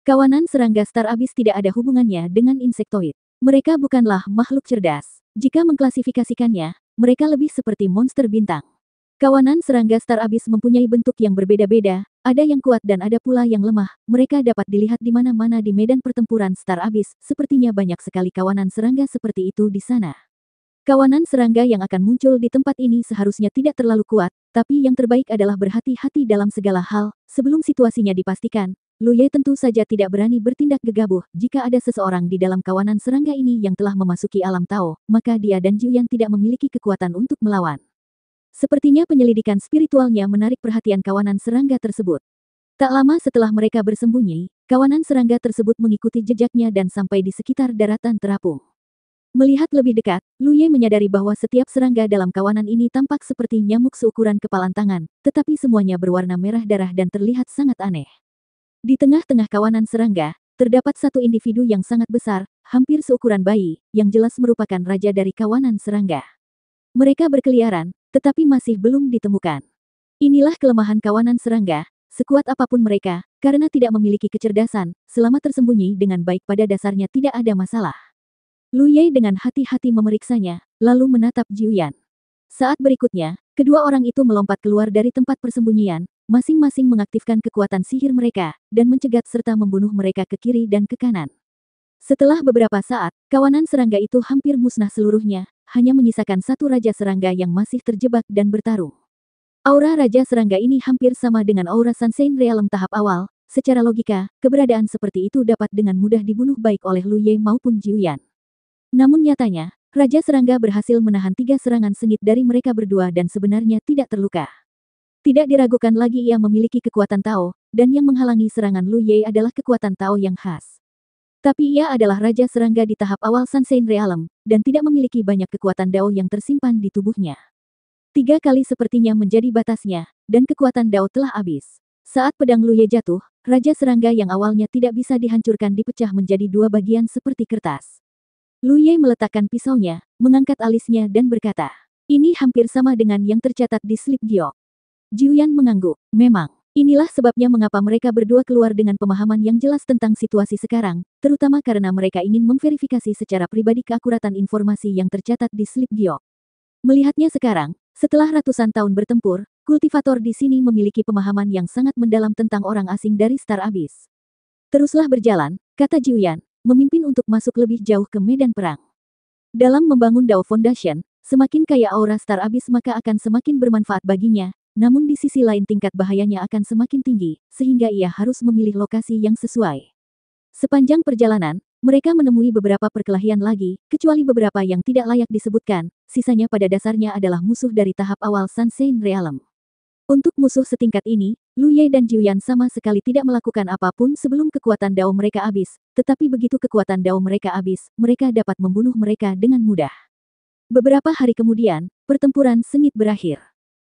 Kawanan serangga Star Abyss tidak ada hubungannya dengan insektoid. Mereka bukanlah makhluk cerdas. Jika mengklasifikasikannya, mereka lebih seperti monster bintang. Kawanan serangga Star Abyss mempunyai bentuk yang berbeda-beda, ada yang kuat dan ada pula yang lemah. Mereka dapat dilihat di mana-mana di medan pertempuran Star Abyss, sepertinya banyak sekali kawanan serangga seperti itu di sana. Kawanan serangga yang akan muncul di tempat ini seharusnya tidak terlalu kuat, tapi yang terbaik adalah berhati-hati dalam segala hal. Sebelum situasinya dipastikan, Lu Ye tentu saja tidak berani bertindak gegabah. Jika ada seseorang di dalam kawanan serangga ini yang telah memasuki alam Tao, maka dia dan Jiuyan tidak memiliki kekuatan untuk melawan. Sepertinya penyelidikan spiritualnya menarik perhatian kawanan serangga tersebut. Tak lama setelah mereka bersembunyi, kawanan serangga tersebut mengikuti jejaknya dan sampai di sekitar daratan terapung. Melihat lebih dekat, Lu Ye menyadari bahwa setiap serangga dalam kawanan ini tampak seperti nyamuk seukuran kepalan tangan, tetapi semuanya berwarna merah darah dan terlihat sangat aneh. Di tengah-tengah kawanan serangga, terdapat satu individu yang sangat besar, hampir seukuran bayi, yang jelas merupakan raja dari kawanan serangga. Mereka berkeliaran, tetapi masih belum ditemukan. Inilah kelemahan kawanan serangga, sekuat apapun mereka, karena tidak memiliki kecerdasan, selama tersembunyi dengan baik pada dasarnya tidak ada masalah. Lu Ye dengan hati-hati memeriksanya, lalu menatap Jiuyan. Saat berikutnya, kedua orang itu melompat keluar dari tempat persembunyian, masing-masing mengaktifkan kekuatan sihir mereka, dan mencegat serta membunuh mereka ke kiri dan ke kanan. Setelah beberapa saat, kawanan serangga itu hampir musnah seluruhnya, hanya menyisakan satu raja serangga yang masih terjebak dan bertarung. Aura raja serangga ini hampir sama dengan aura Sunshine Realm tahap awal. Secara logika, keberadaan seperti itu dapat dengan mudah dibunuh baik oleh Lu Ye maupun Jiuyan. Namun nyatanya, raja serangga berhasil menahan 3 serangan sengit dari mereka berdua dan sebenarnya tidak terluka. Tidak diragukan lagi ia memiliki kekuatan Tao, dan yang menghalangi serangan Lu Ye adalah kekuatan Tao yang khas. Tapi ia adalah raja serangga di tahap awal Sunshine Realm, dan tidak memiliki banyak kekuatan Dao yang tersimpan di tubuhnya. 3 kali sepertinya menjadi batasnya, dan kekuatan Dao telah habis. Saat pedang Luye jatuh, Raja Serangga yang awalnya tidak bisa dihancurkan dipecah menjadi dua bagian seperti kertas. Luye meletakkan pisaunya, mengangkat alisnya dan berkata, "Ini hampir sama dengan yang tercatat di slip giok." Jiuyan mengangguk. Memang, inilah sebabnya mengapa mereka berdua keluar dengan pemahaman yang jelas tentang situasi sekarang, terutama karena mereka ingin memverifikasi secara pribadi keakuratan informasi yang tercatat di slip giok. Melihatnya sekarang, setelah ratusan tahun bertempur, kultivator di sini memiliki pemahaman yang sangat mendalam tentang orang asing dari Star Abyss. Teruslah berjalan, kata Jiuyan, memimpin untuk masuk lebih jauh ke medan perang. Dalam membangun Dao Foundation, semakin kaya aura Star Abyss maka akan semakin bermanfaat baginya, namun di sisi lain tingkat bahayanya akan semakin tinggi, sehingga ia harus memilih lokasi yang sesuai. Sepanjang perjalanan, mereka menemui beberapa perkelahian lagi, kecuali beberapa yang tidak layak disebutkan, sisanya pada dasarnya adalah musuh dari tahap awal Sunshine Realm. Untuk musuh setingkat ini, Lu Ye dan Jiuyan sama sekali tidak melakukan apapun sebelum kekuatan Dao mereka habis, tetapi begitu kekuatan Dao mereka habis, mereka dapat membunuh mereka dengan mudah. Beberapa hari kemudian, pertempuran sengit berakhir.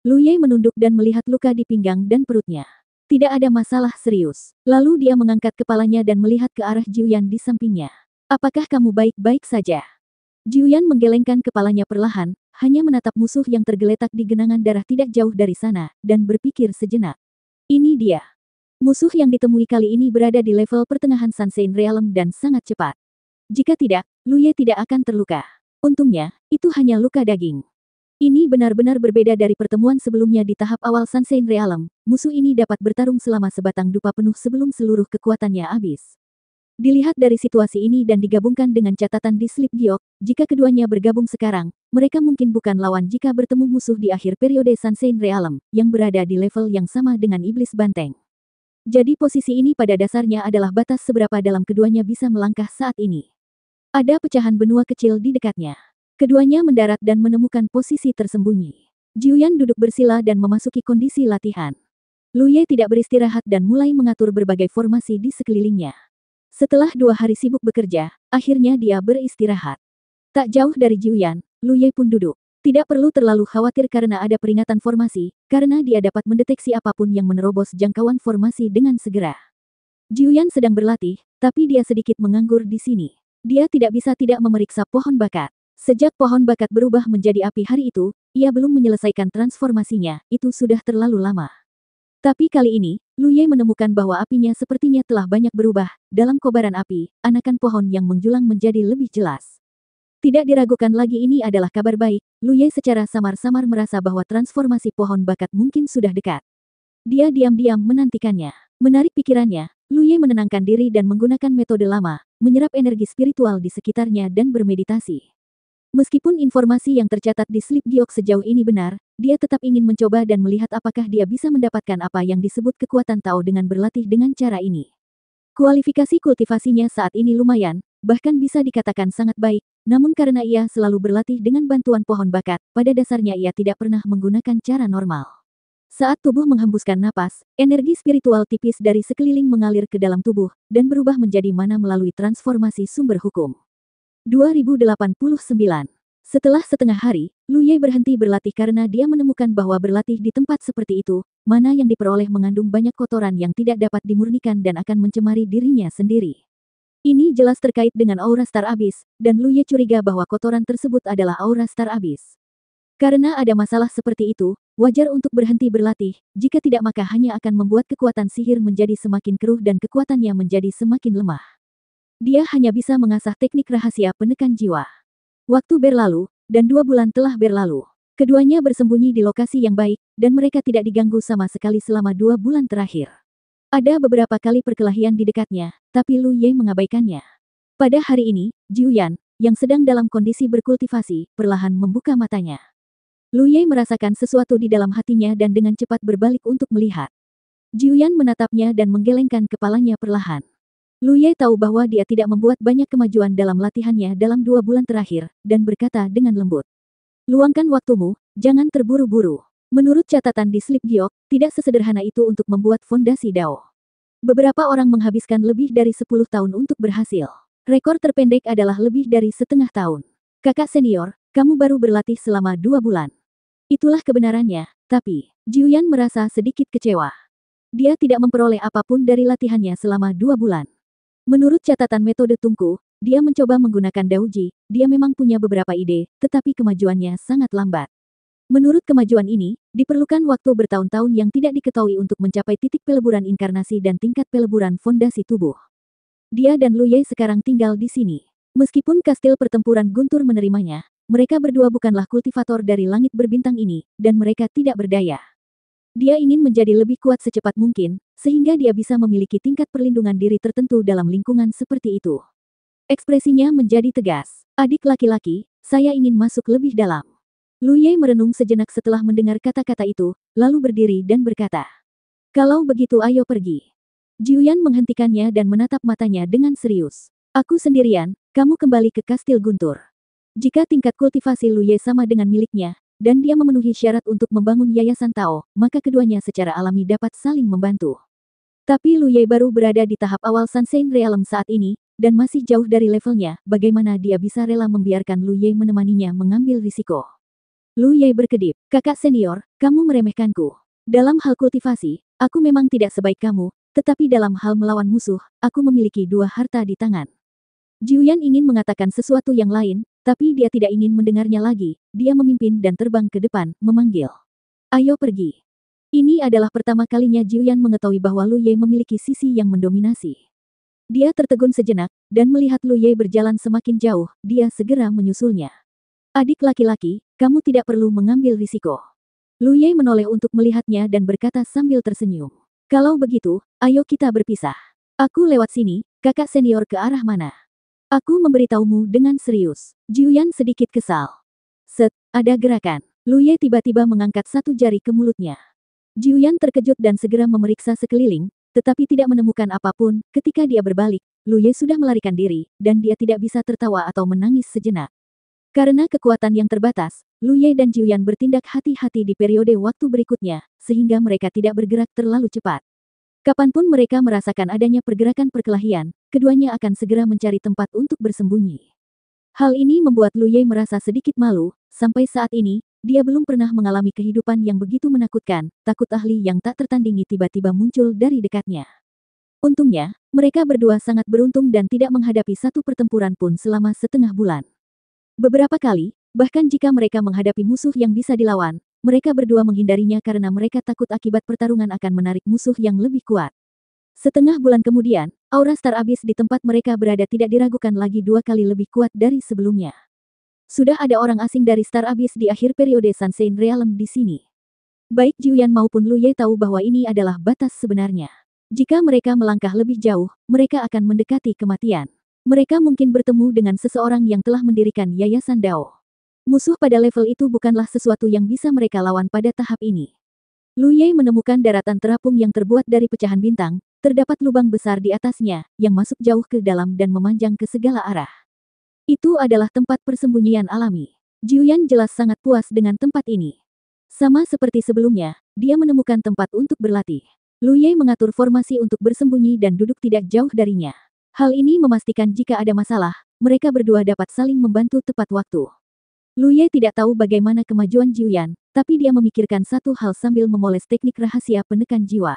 Lu Ye menunduk dan melihat luka di pinggang dan perutnya. Tidak ada masalah serius. Lalu dia mengangkat kepalanya dan melihat ke arah Jiuyan di sampingnya. "Apakah kamu baik-baik saja?" Jiuyan menggelengkan kepalanya perlahan, hanya menatap musuh yang tergeletak di genangan darah tidak jauh dari sana, dan berpikir sejenak. Ini dia. Musuh yang ditemui kali ini berada di level pertengahan Sunshine Realm dan sangat cepat. Jika tidak, Lu Ye tidak akan terluka. Untungnya, itu hanya luka daging. Ini benar-benar berbeda dari pertemuan sebelumnya di tahap awal Sunshine Realm. Musuh ini dapat bertarung selama sebatang dupa penuh sebelum seluruh kekuatannya habis. Dilihat dari situasi ini dan digabungkan dengan catatan di slip giok, jika keduanya bergabung sekarang, mereka mungkin bukan lawan jika bertemu musuh di akhir periode Sunshine Realm, yang berada di level yang sama dengan Iblis Banteng. Jadi posisi ini pada dasarnya adalah batas seberapa dalam keduanya bisa melangkah saat ini. Ada pecahan benua kecil di dekatnya. Keduanya mendarat dan menemukan posisi tersembunyi. Jiuyan duduk bersila dan memasuki kondisi latihan. Lu Ye tidak beristirahat dan mulai mengatur berbagai formasi di sekelilingnya. Setelah 2 hari sibuk bekerja, akhirnya dia beristirahat. Tak jauh dari Jiuyan, Lu Ye pun duduk. Tidak perlu terlalu khawatir karena ada peringatan formasi, karena dia dapat mendeteksi apapun yang menerobos jangkauan formasi dengan segera. Jiuyan sedang berlatih, tapi dia sedikit menganggur di sini. Dia tidak bisa tidak memeriksa pohon bakat. Sejak pohon bakat berubah menjadi api hari itu, ia belum menyelesaikan transformasinya, itu sudah terlalu lama. Tapi kali ini, Lu Ye menemukan bahwa apinya sepertinya telah banyak berubah. Dalam kobaran api, anakan pohon yang menjulang menjadi lebih jelas. Tidak diragukan lagi ini adalah kabar baik, Lu Ye secara samar-samar merasa bahwa transformasi pohon bakat mungkin sudah dekat. Dia diam-diam menantikannya. Menarik pikirannya, Lu Ye menenangkan diri dan menggunakan metode lama, menyerap energi spiritual di sekitarnya dan bermeditasi. Meskipun informasi yang tercatat di slip giok sejauh ini benar, dia tetap ingin mencoba dan melihat apakah dia bisa mendapatkan apa yang disebut kekuatan Tao dengan berlatih dengan cara ini. Kualifikasi kultivasinya saat ini lumayan, bahkan bisa dikatakan sangat baik, namun karena ia selalu berlatih dengan bantuan pohon bakat, pada dasarnya ia tidak pernah menggunakan cara normal. Saat tubuh menghembuskan napas, energi spiritual tipis dari sekeliling mengalir ke dalam tubuh, dan berubah menjadi mana melalui transformasi sumber hukum. 2089. Setelah setengah hari, Lu Ye berhenti berlatih karena dia menemukan bahwa berlatih di tempat seperti itu, mana yang diperoleh mengandung banyak kotoran yang tidak dapat dimurnikan dan akan mencemari dirinya sendiri. Ini jelas terkait dengan aura Star Abyss, dan Lu Ye curiga bahwa kotoran tersebut adalah aura Star Abyss. Karena ada masalah seperti itu, wajar untuk berhenti berlatih, jika tidak maka hanya akan membuat kekuatan sihir menjadi semakin keruh dan kekuatannya menjadi semakin lemah. Dia hanya bisa mengasah teknik rahasia penekan jiwa. Waktu berlalu, dan 2 bulan telah berlalu. Keduanya bersembunyi di lokasi yang baik, dan mereka tidak diganggu sama sekali selama 2 bulan terakhir. Ada beberapa kali perkelahian di dekatnya, tapi Lu Ye mengabaikannya. Pada hari ini, Jiuyan, yang sedang dalam kondisi berkultivasi, perlahan membuka matanya. Lu Ye merasakan sesuatu di dalam hatinya dan dengan cepat berbalik untuk melihat. Jiuyan menatapnya dan menggelengkan kepalanya perlahan. Lu Ye tahu bahwa dia tidak membuat banyak kemajuan dalam latihannya dalam 2 bulan terakhir, dan berkata dengan lembut. Luangkan waktumu, jangan terburu-buru. Menurut catatan di slip giok, tidak sesederhana itu untuk membuat fondasi Dao. Beberapa orang menghabiskan lebih dari 10 tahun untuk berhasil. Rekor terpendek adalah lebih dari setengah tahun. Kakak senior, kamu baru berlatih selama 2 bulan. Itulah kebenarannya, tapi, Jiuyan merasa sedikit kecewa. Dia tidak memperoleh apapun dari latihannya selama 2 bulan. Menurut catatan metode Tungku, dia mencoba menggunakan Dauji, dia memang punya beberapa ide, tetapi kemajuannya sangat lambat. Menurut kemajuan ini, diperlukan waktu bertahun-tahun yang tidak diketahui untuk mencapai titik peleburan inkarnasi dan tingkat peleburan fondasi tubuh. Dia dan Lu Ye sekarang tinggal di sini. Meskipun kastil pertempuran Guntur menerimanya, mereka berdua bukanlah kultivator dari langit berbintang ini, dan mereka tidak berdaya. Dia ingin menjadi lebih kuat secepat mungkin, sehingga dia bisa memiliki tingkat perlindungan diri tertentu dalam lingkungan seperti itu. Ekspresinya menjadi tegas. Adik laki-laki, saya ingin masuk lebih dalam. Lu Ye merenung sejenak setelah mendengar kata-kata itu, lalu berdiri dan berkata, "Kalau begitu ayo pergi." Jiuyan menghentikannya dan menatap matanya dengan serius. "Aku sendirian, kamu kembali ke kastil Guntur." Jika tingkat kultivasi Lu Ye sama dengan miliknya, dan dia memenuhi syarat untuk membangun Yayasan Tao, maka keduanya secara alami dapat saling membantu. Tapi Lu Ye baru berada di tahap awal Sunshine Realm saat ini, dan masih jauh dari levelnya, bagaimana dia bisa rela membiarkan Lu Ye menemaninya mengambil risiko. Lu Ye berkedip, "Kakak senior, kamu meremehkanku. Dalam hal kultivasi, aku memang tidak sebaik kamu, tetapi dalam hal melawan musuh, aku memiliki 2 harta di tangan." Jiuyan ingin mengatakan sesuatu yang lain, tapi dia tidak ingin mendengarnya lagi. Dia memimpin dan terbang ke depan, memanggil, "Ayo pergi." Ini adalah pertama kalinya Jiuyan mengetahui bahwa Lu Ye memiliki sisi yang mendominasi. Dia tertegun sejenak, dan melihat Lu Ye berjalan semakin jauh, dia segera menyusulnya. "Adik laki-laki, kamu tidak perlu mengambil risiko." Lu Ye menoleh untuk melihatnya dan berkata sambil tersenyum, "Kalau begitu, ayo kita berpisah. Aku lewat sini, kakak senior ke arah mana?" "Aku memberitahumu dengan serius." Jiuyan sedikit kesal. Set, ada gerakan. Lu Ye tiba-tiba mengangkat satu jari ke mulutnya. Jiuyan terkejut dan segera memeriksa sekeliling, tetapi tidak menemukan apapun. Ketika dia berbalik, Lu Ye sudah melarikan diri, dan dia tidak bisa tertawa atau menangis sejenak. Karena kekuatan yang terbatas, Lu Ye dan Jiuyan bertindak hati-hati di periode waktu berikutnya, sehingga mereka tidak bergerak terlalu cepat. Kapanpun mereka merasakan adanya pergerakan perkelahian, keduanya akan segera mencari tempat untuk bersembunyi. Hal ini membuat Lu Ye merasa sedikit malu, sampai saat ini, dia belum pernah mengalami kehidupan yang begitu menakutkan, takut ahli yang tak tertandingi tiba-tiba muncul dari dekatnya. Untungnya, mereka berdua sangat beruntung dan tidak menghadapi satu pertempuran pun selama setengah bulan. Beberapa kali, bahkan jika mereka menghadapi musuh yang bisa dilawan, mereka berdua menghindarinya karena mereka takut akibat pertarungan akan menarik musuh yang lebih kuat. Setengah bulan kemudian, aura Star Abyss di tempat mereka berada tidak diragukan lagi 2 kali lebih kuat dari sebelumnya. Sudah ada orang asing dari Star Abyss di akhir periode Sunshine Realm di sini. Baik Jiuyan maupun Lu Ye tahu bahwa ini adalah batas sebenarnya. Jika mereka melangkah lebih jauh, mereka akan mendekati kematian. Mereka mungkin bertemu dengan seseorang yang telah mendirikan Yayasan Dao. Musuh pada level itu bukanlah sesuatu yang bisa mereka lawan pada tahap ini. Lu Ye menemukan daratan terapung yang terbuat dari pecahan bintang, terdapat lubang besar di atasnya, yang masuk jauh ke dalam dan memanjang ke segala arah. Itu adalah tempat persembunyian alami. Jiuyan jelas sangat puas dengan tempat ini. Sama seperti sebelumnya, dia menemukan tempat untuk berlatih. Lu Ye mengatur formasi untuk bersembunyi dan duduk tidak jauh darinya. Hal ini memastikan jika ada masalah, mereka berdua dapat saling membantu tepat waktu. Lu Ye tidak tahu bagaimana kemajuan Jiuyan, tapi dia memikirkan satu hal sambil memoles teknik rahasia penekan jiwa.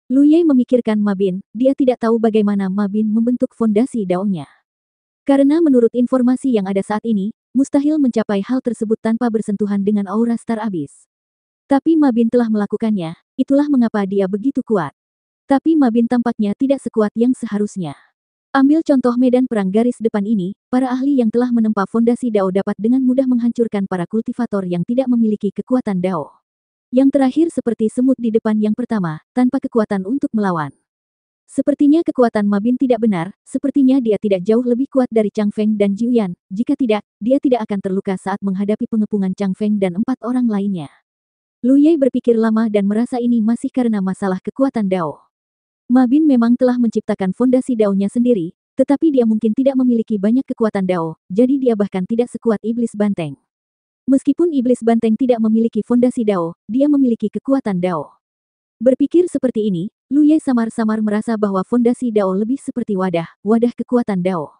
Lu Ye memikirkan Ma Bin, dia tidak tahu bagaimana Ma Bin membentuk fondasi Dao-nya. Karena menurut informasi yang ada saat ini, mustahil mencapai hal tersebut tanpa bersentuhan dengan aura Star Abyss. Tapi Ma Bin telah melakukannya, itulah mengapa dia begitu kuat. Tapi Ma Bin tampaknya tidak sekuat yang seharusnya. Ambil contoh medan perang garis depan ini, para ahli yang telah menempa fondasi Dao dapat dengan mudah menghancurkan para kultivator yang tidak memiliki kekuatan Dao. Yang terakhir seperti semut di depan yang pertama, tanpa kekuatan untuk melawan. Sepertinya kekuatan Ma Bin tidak benar, sepertinya dia tidak jauh lebih kuat dari Chang Feng dan Jiuyan, jika tidak, dia tidak akan terluka saat menghadapi pengepungan Chang Feng dan 4 orang lainnya. Lu Ye berpikir lama dan merasa ini masih karena masalah kekuatan Dao. Ma Bin memang telah menciptakan fondasi Dao-nya sendiri, tetapi dia mungkin tidak memiliki banyak kekuatan Dao, jadi dia bahkan tidak sekuat Iblis Banteng. Meskipun Iblis Banteng tidak memiliki fondasi Dao, dia memiliki kekuatan Dao. Berpikir seperti ini, Lu Ye samar-samar merasa bahwa fondasi Dao lebih seperti wadah kekuatan Dao.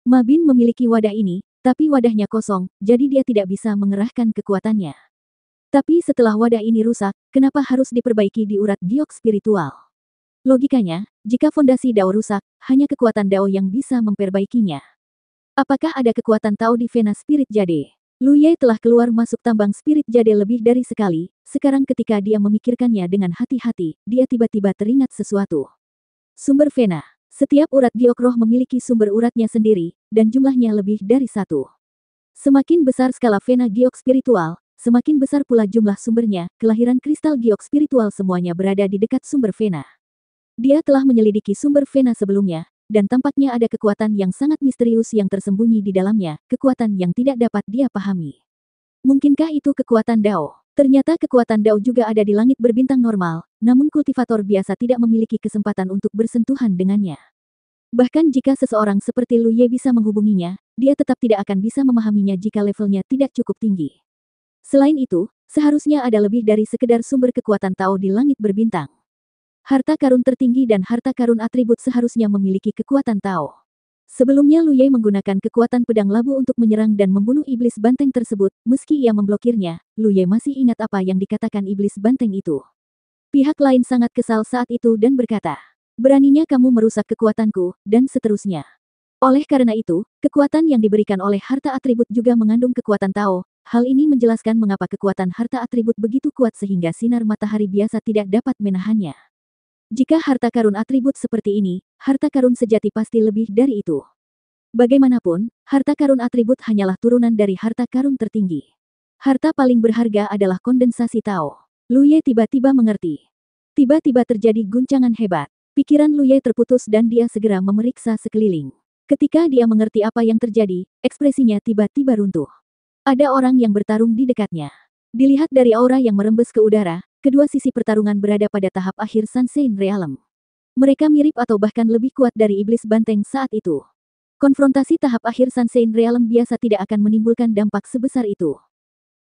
Ma Bin memiliki wadah ini, tapi wadahnya kosong, jadi dia tidak bisa mengerahkan kekuatannya. Tapi setelah wadah ini rusak, kenapa harus diperbaiki di urat giok spiritual? Logikanya, jika fondasi Dao rusak, hanya kekuatan Dao yang bisa memperbaikinya. Apakah ada kekuatan Tao di vena spirit jade? Lu Ye telah keluar masuk tambang spirit jade lebih dari sekali, sekarang ketika dia memikirkannya dengan hati-hati, dia tiba-tiba teringat sesuatu. Sumber vena. Setiap urat giok roh memiliki sumber uratnya sendiri, dan jumlahnya lebih dari satu. Semakin besar skala vena giok spiritual, semakin besar pula jumlah sumbernya. Kelahiran kristal giok spiritual semuanya berada di dekat sumber vena. Dia telah menyelidiki sumber vena sebelumnya, dan tampaknya ada kekuatan yang sangat misterius yang tersembunyi di dalamnya, kekuatan yang tidak dapat dia pahami. Mungkinkah itu kekuatan Dao? Ternyata kekuatan Dao juga ada di langit berbintang normal, namun kultivator biasa tidak memiliki kesempatan untuk bersentuhan dengannya. Bahkan jika seseorang seperti Lu Ye bisa menghubunginya, dia tetap tidak akan bisa memahaminya jika levelnya tidak cukup tinggi. Selain itu, seharusnya ada lebih dari sekedar sumber kekuatan Tao di langit berbintang. Harta karun tertinggi dan harta karun atribut seharusnya memiliki kekuatan Tao. Sebelumnya Lu Ye menggunakan kekuatan pedang labu untuk menyerang dan membunuh iblis banteng tersebut, meski ia memblokirnya, Lu Ye masih ingat apa yang dikatakan iblis banteng itu. Pihak lain sangat kesal saat itu dan berkata, "Beraninya kamu merusak kekuatanku," dan seterusnya. Oleh karena itu, kekuatan yang diberikan oleh harta atribut juga mengandung kekuatan Tao. Hal ini menjelaskan mengapa kekuatan harta atribut begitu kuat sehingga sinar matahari biasa tidak dapat menahannya. Jika harta karun atribut seperti ini, harta karun sejati pasti lebih dari itu. Bagaimanapun, harta karun atribut hanyalah turunan dari harta karun tertinggi. Harta paling berharga adalah kondensasi Tao. Lu Ye tiba-tiba mengerti. Tiba-tiba terjadi guncangan hebat. Pikiran Lu Ye terputus dan dia segera memeriksa sekeliling. Ketika dia mengerti apa yang terjadi, ekspresinya tiba-tiba runtuh. Ada orang yang bertarung di dekatnya. Dilihat dari aura yang merembes ke udara, kedua sisi pertarungan berada pada tahap akhir Sunshine Realm. Mereka mirip atau bahkan lebih kuat dari iblis banteng saat itu. Konfrontasi tahap akhir Sunshine Realm biasa tidak akan menimbulkan dampak sebesar itu.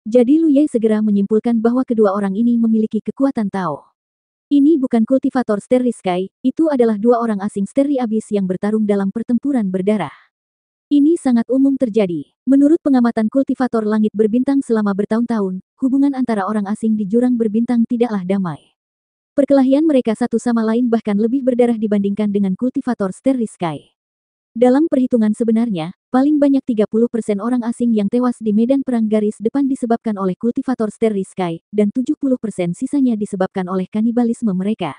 Jadi Lu Ye segera menyimpulkan bahwa kedua orang ini memiliki kekuatan Tao. Ini bukan kultivator Starry Sky, itu adalah dua orang asing Starry Abyss yang bertarung dalam pertempuran berdarah. Ini sangat umum terjadi. Menurut pengamatan kultivator langit berbintang selama bertahun-tahun, hubungan antara orang asing di jurang berbintang tidaklah damai. Perkelahian mereka satu sama lain bahkan lebih berdarah dibandingkan dengan kultivator Starry Sky. Dalam perhitungan sebenarnya, paling banyak 30% orang asing yang tewas di medan perang garis depan disebabkan oleh kultivator Starry Sky, dan 70% sisanya disebabkan oleh kanibalisme mereka.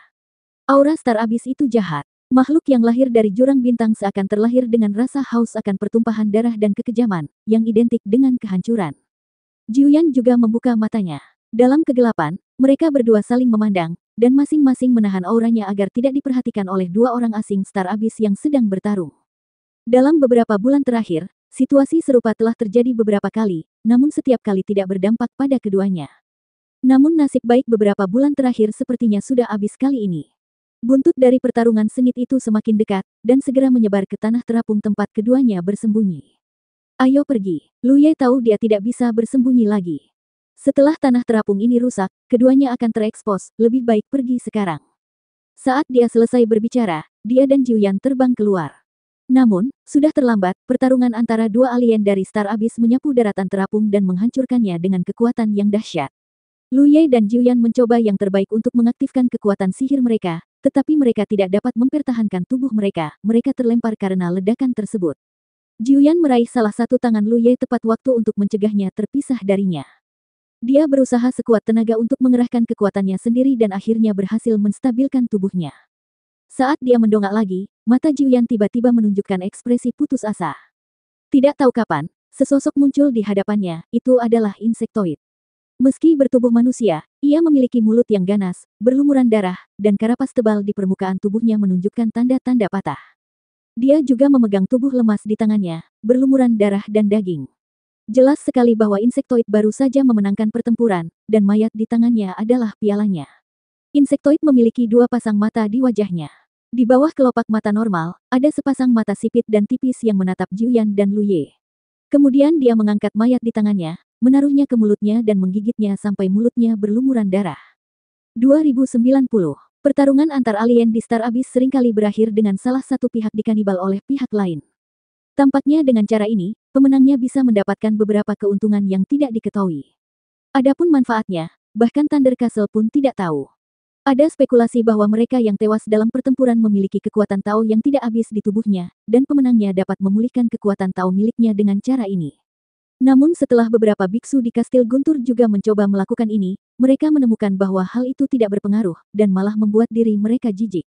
Aura Star Abyss itu jahat. Makhluk yang lahir dari jurang bintang seakan terlahir dengan rasa haus akan pertumpahan darah dan kekejaman, yang identik dengan kehancuran. Jiuyan juga membuka matanya. Dalam kegelapan, mereka berdua saling memandang, dan masing-masing menahan auranya agar tidak diperhatikan oleh dua orang asing Star Abyss yang sedang bertarung. Dalam beberapa bulan terakhir, situasi serupa telah terjadi beberapa kali, namun setiap kali tidak berdampak pada keduanya. Namun nasib baik beberapa bulan terakhir sepertinya sudah habis kali ini. Buntut dari pertarungan sengit itu semakin dekat, dan segera menyebar ke tanah terapung tempat keduanya bersembunyi. Ayo pergi. Lu Ye tahu dia tidak bisa bersembunyi lagi. Setelah tanah terapung ini rusak, keduanya akan terekspos, lebih baik pergi sekarang. Saat dia selesai berbicara, dia dan Jiuyan terbang keluar. Namun, sudah terlambat, pertarungan antara dua alien dari Star Abyss menyapu daratan terapung dan menghancurkannya dengan kekuatan yang dahsyat. Lu Ye dan Jiuyan mencoba yang terbaik untuk mengaktifkan kekuatan sihir mereka, tetapi mereka tidak dapat mempertahankan tubuh mereka, mereka terlempar karena ledakan tersebut. Jiuyan meraih salah satu tangan Lu Ye tepat waktu untuk mencegahnya terpisah darinya. Dia berusaha sekuat tenaga untuk mengerahkan kekuatannya sendiri dan akhirnya berhasil menstabilkan tubuhnya. Saat dia mendongak lagi, mata Jiuyan tiba-tiba menunjukkan ekspresi putus asa. Tidak tahu kapan, sesosok muncul di hadapannya, itu adalah insektoid. Meski bertubuh manusia, ia memiliki mulut yang ganas, berlumuran darah, dan karapas tebal di permukaan tubuhnya menunjukkan tanda-tanda patah. Dia juga memegang tubuh lemas di tangannya, berlumuran darah dan daging. Jelas sekali bahwa insektoid baru saja memenangkan pertempuran, dan mayat di tangannya adalah pialanya. Insektoid memiliki dua pasang mata di wajahnya. Di bawah kelopak mata normal, ada sepasang mata sipit dan tipis yang menatap Jiuyan dan Lu Ye. Kemudian dia mengangkat mayat di tangannya, menaruhnya ke mulutnya dan menggigitnya sampai mulutnya berlumuran darah. 2090. Pertarungan antar alien di Star Abyss seringkali berakhir dengan salah satu pihak dikanibal oleh pihak lain. Tampaknya dengan cara ini, pemenangnya bisa mendapatkan beberapa keuntungan yang tidak diketahui. Adapun manfaatnya, bahkan Thunder Castle pun tidak tahu. Ada spekulasi bahwa mereka yang tewas dalam pertempuran memiliki kekuatan Tao yang tidak habis di tubuhnya, dan pemenangnya dapat memulihkan kekuatan Tao miliknya dengan cara ini. Namun setelah beberapa biksu di Kastil Guntur juga mencoba melakukan ini, mereka menemukan bahwa hal itu tidak berpengaruh, dan malah membuat diri mereka jijik.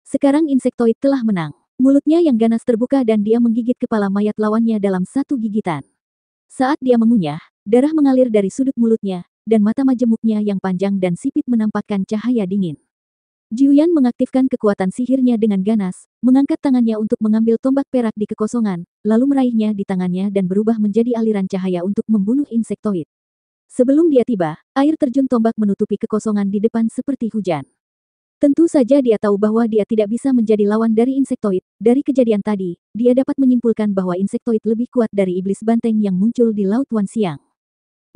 Sekarang insektoid telah menang. Mulutnya yang ganas terbuka dan dia menggigit kepala mayat lawannya dalam satu gigitan. Saat dia mengunyah, darah mengalir dari sudut mulutnya, dan mata majemuknya yang panjang dan sipit menampakkan cahaya dingin. Jiuyan mengaktifkan kekuatan sihirnya dengan ganas, mengangkat tangannya untuk mengambil tombak perak di kekosongan, lalu meraihnya di tangannya dan berubah menjadi aliran cahaya untuk membunuh insektoid. Sebelum dia tiba, air terjun tombak menutupi kekosongan di depan seperti hujan. Tentu saja dia tahu bahwa dia tidak bisa menjadi lawan dari insektoid. Dari kejadian tadi, dia dapat menyimpulkan bahwa insektoid lebih kuat dari iblis banteng yang muncul di Laut Wan Siang.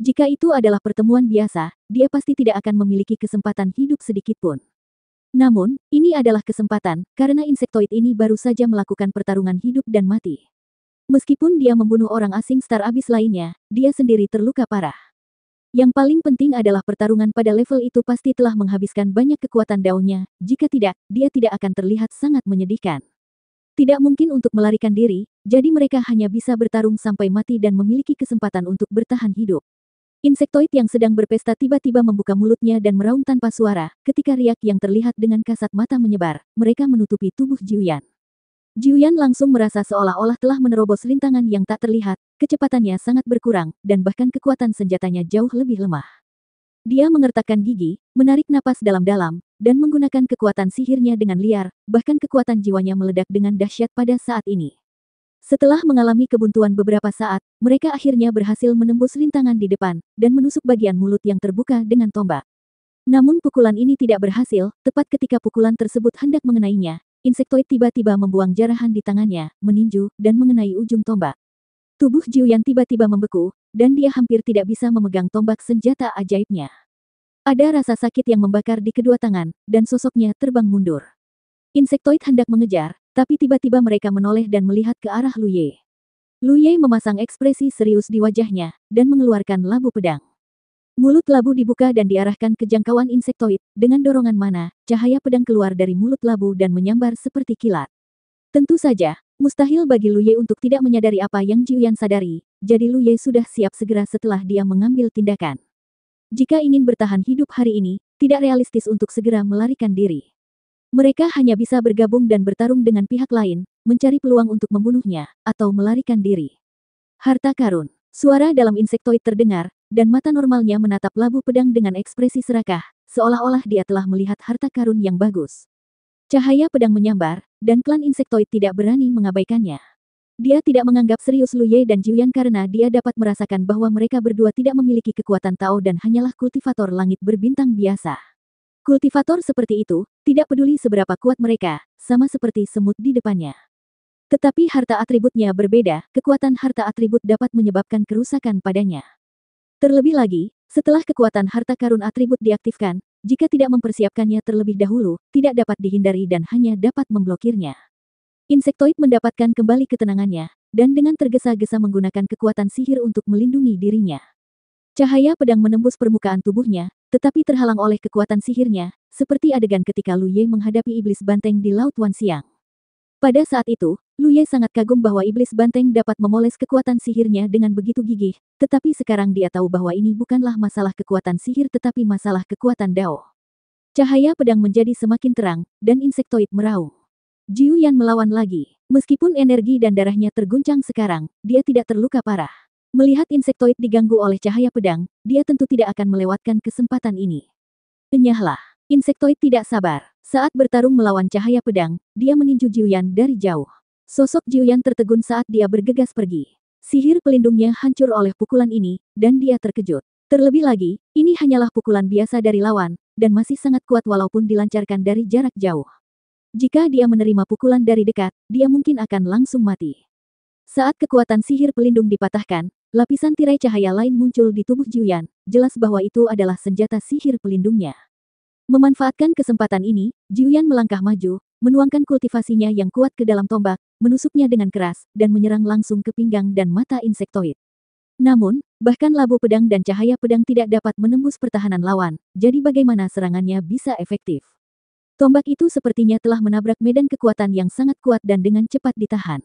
Jika itu adalah pertemuan biasa, dia pasti tidak akan memiliki kesempatan hidup sedikitpun. Namun, ini adalah kesempatan, karena insektoid ini baru saja melakukan pertarungan hidup dan mati. Meskipun dia membunuh orang asing Star Abyss lainnya, dia sendiri terluka parah. Yang paling penting adalah pertarungan pada level itu pasti telah menghabiskan banyak kekuatan daunnya, jika tidak, dia tidak akan terlihat sangat menyedihkan. Tidak mungkin untuk melarikan diri, jadi mereka hanya bisa bertarung sampai mati dan memiliki kesempatan untuk bertahan hidup. Insektoid yang sedang berpesta tiba-tiba membuka mulutnya dan meraung tanpa suara, ketika riak yang terlihat dengan kasat mata menyebar, mereka menutupi tubuh Jiuyan. Jiuyan langsung merasa seolah-olah telah menerobos rintangan yang tak terlihat, kecepatannya sangat berkurang, dan bahkan kekuatan senjatanya jauh lebih lemah. Dia mengertakkan gigi, menarik napas dalam-dalam, dan menggunakan kekuatan sihirnya dengan liar, bahkan kekuatan jiwanya meledak dengan dahsyat pada saat ini. Setelah mengalami kebuntuan beberapa saat, mereka akhirnya berhasil menembus rintangan di depan, dan menusuk bagian mulut yang terbuka dengan tombak. Namun pukulan ini tidak berhasil, tepat ketika pukulan tersebut hendak mengenainya. Insektoid tiba-tiba membuang jarahan di tangannya, meninju, dan mengenai ujung tombak. Tubuh Jiuyan tiba-tiba membeku, dan dia hampir tidak bisa memegang tombak senjata ajaibnya. Ada rasa sakit yang membakar di kedua tangan, dan sosoknya terbang mundur. Insektoid hendak mengejar, tapi tiba-tiba mereka menoleh dan melihat ke arah Lu Ye. Lu Ye memasang ekspresi serius di wajahnya, dan mengeluarkan labu pedang. Mulut labu dibuka dan diarahkan ke jangkauan insektoid, dengan dorongan mana, cahaya pedang keluar dari mulut labu dan menyambar seperti kilat. Tentu saja, mustahil bagi Lu Ye untuk tidak menyadari apa yang Jiuyan sadari, jadi Lu Ye sudah siap segera setelah dia mengambil tindakan. Jika ingin bertahan hidup hari ini, tidak realistis untuk segera melarikan diri. Mereka hanya bisa bergabung dan bertarung dengan pihak lain, mencari peluang untuk membunuhnya, atau melarikan diri. Harta karun. Suara dalam insektoid terdengar, dan mata normalnya menatap labu pedang dengan ekspresi serakah, seolah-olah dia telah melihat harta karun yang bagus. Cahaya pedang menyambar, dan klan insektoid tidak berani mengabaikannya. Dia tidak menganggap serius Lu Ye dan Jiuyan karena dia dapat merasakan bahwa mereka berdua tidak memiliki kekuatan Tao dan hanyalah kultivator langit berbintang biasa. Kultivator seperti itu, tidak peduli seberapa kuat mereka, sama seperti semut di depannya. Tetapi harta atributnya berbeda, kekuatan harta atribut dapat menyebabkan kerusakan padanya. Terlebih lagi, setelah kekuatan harta karun atribut diaktifkan, jika tidak mempersiapkannya terlebih dahulu, tidak dapat dihindari dan hanya dapat memblokirnya. Insektoid mendapatkan kembali ketenangannya, dan dengan tergesa-gesa menggunakan kekuatan sihir untuk melindungi dirinya. Cahaya pedang menembus permukaan tubuhnya, tetapi terhalang oleh kekuatan sihirnya, seperti adegan ketika Lu Ye menghadapi iblis banteng di Laut Wan Siang. Pada saat itu, Lu Ye sangat kagum bahwa iblis banteng dapat memoles kekuatan sihirnya dengan begitu gigih, tetapi sekarang dia tahu bahwa ini bukanlah masalah kekuatan sihir tetapi masalah kekuatan Dao. Cahaya pedang menjadi semakin terang, dan insektoid meraung. Jiuyan melawan lagi. Meskipun energi dan darahnya terguncang sekarang, dia tidak terluka parah. Melihat insektoid diganggu oleh cahaya pedang, dia tentu tidak akan melewatkan kesempatan ini. Enyahlah. Insektoid tidak sabar. Saat bertarung melawan cahaya pedang, dia meninju Jiuyan dari jauh. Sosok Jiuyan tertegun saat dia bergegas pergi. Sihir pelindungnya hancur oleh pukulan ini, dan dia terkejut. Terlebih lagi, ini hanyalah pukulan biasa dari lawan, dan masih sangat kuat walaupun dilancarkan dari jarak jauh. Jika dia menerima pukulan dari dekat, dia mungkin akan langsung mati. Saat kekuatan sihir pelindung dipatahkan, lapisan tirai cahaya lain muncul di tubuh Jiuyan, jelas bahwa itu adalah senjata sihir pelindungnya. Memanfaatkan kesempatan ini, Jiuyan melangkah maju, menuangkan kultivasinya yang kuat ke dalam tombak, menusuknya dengan keras, dan menyerang langsung ke pinggang dan mata insektoid. Namun, bahkan labu pedang dan cahaya pedang tidak dapat menembus pertahanan lawan, jadi bagaimana serangannya bisa efektif? Tombak itu sepertinya telah menabrak medan kekuatan yang sangat kuat dan dengan cepat ditahan.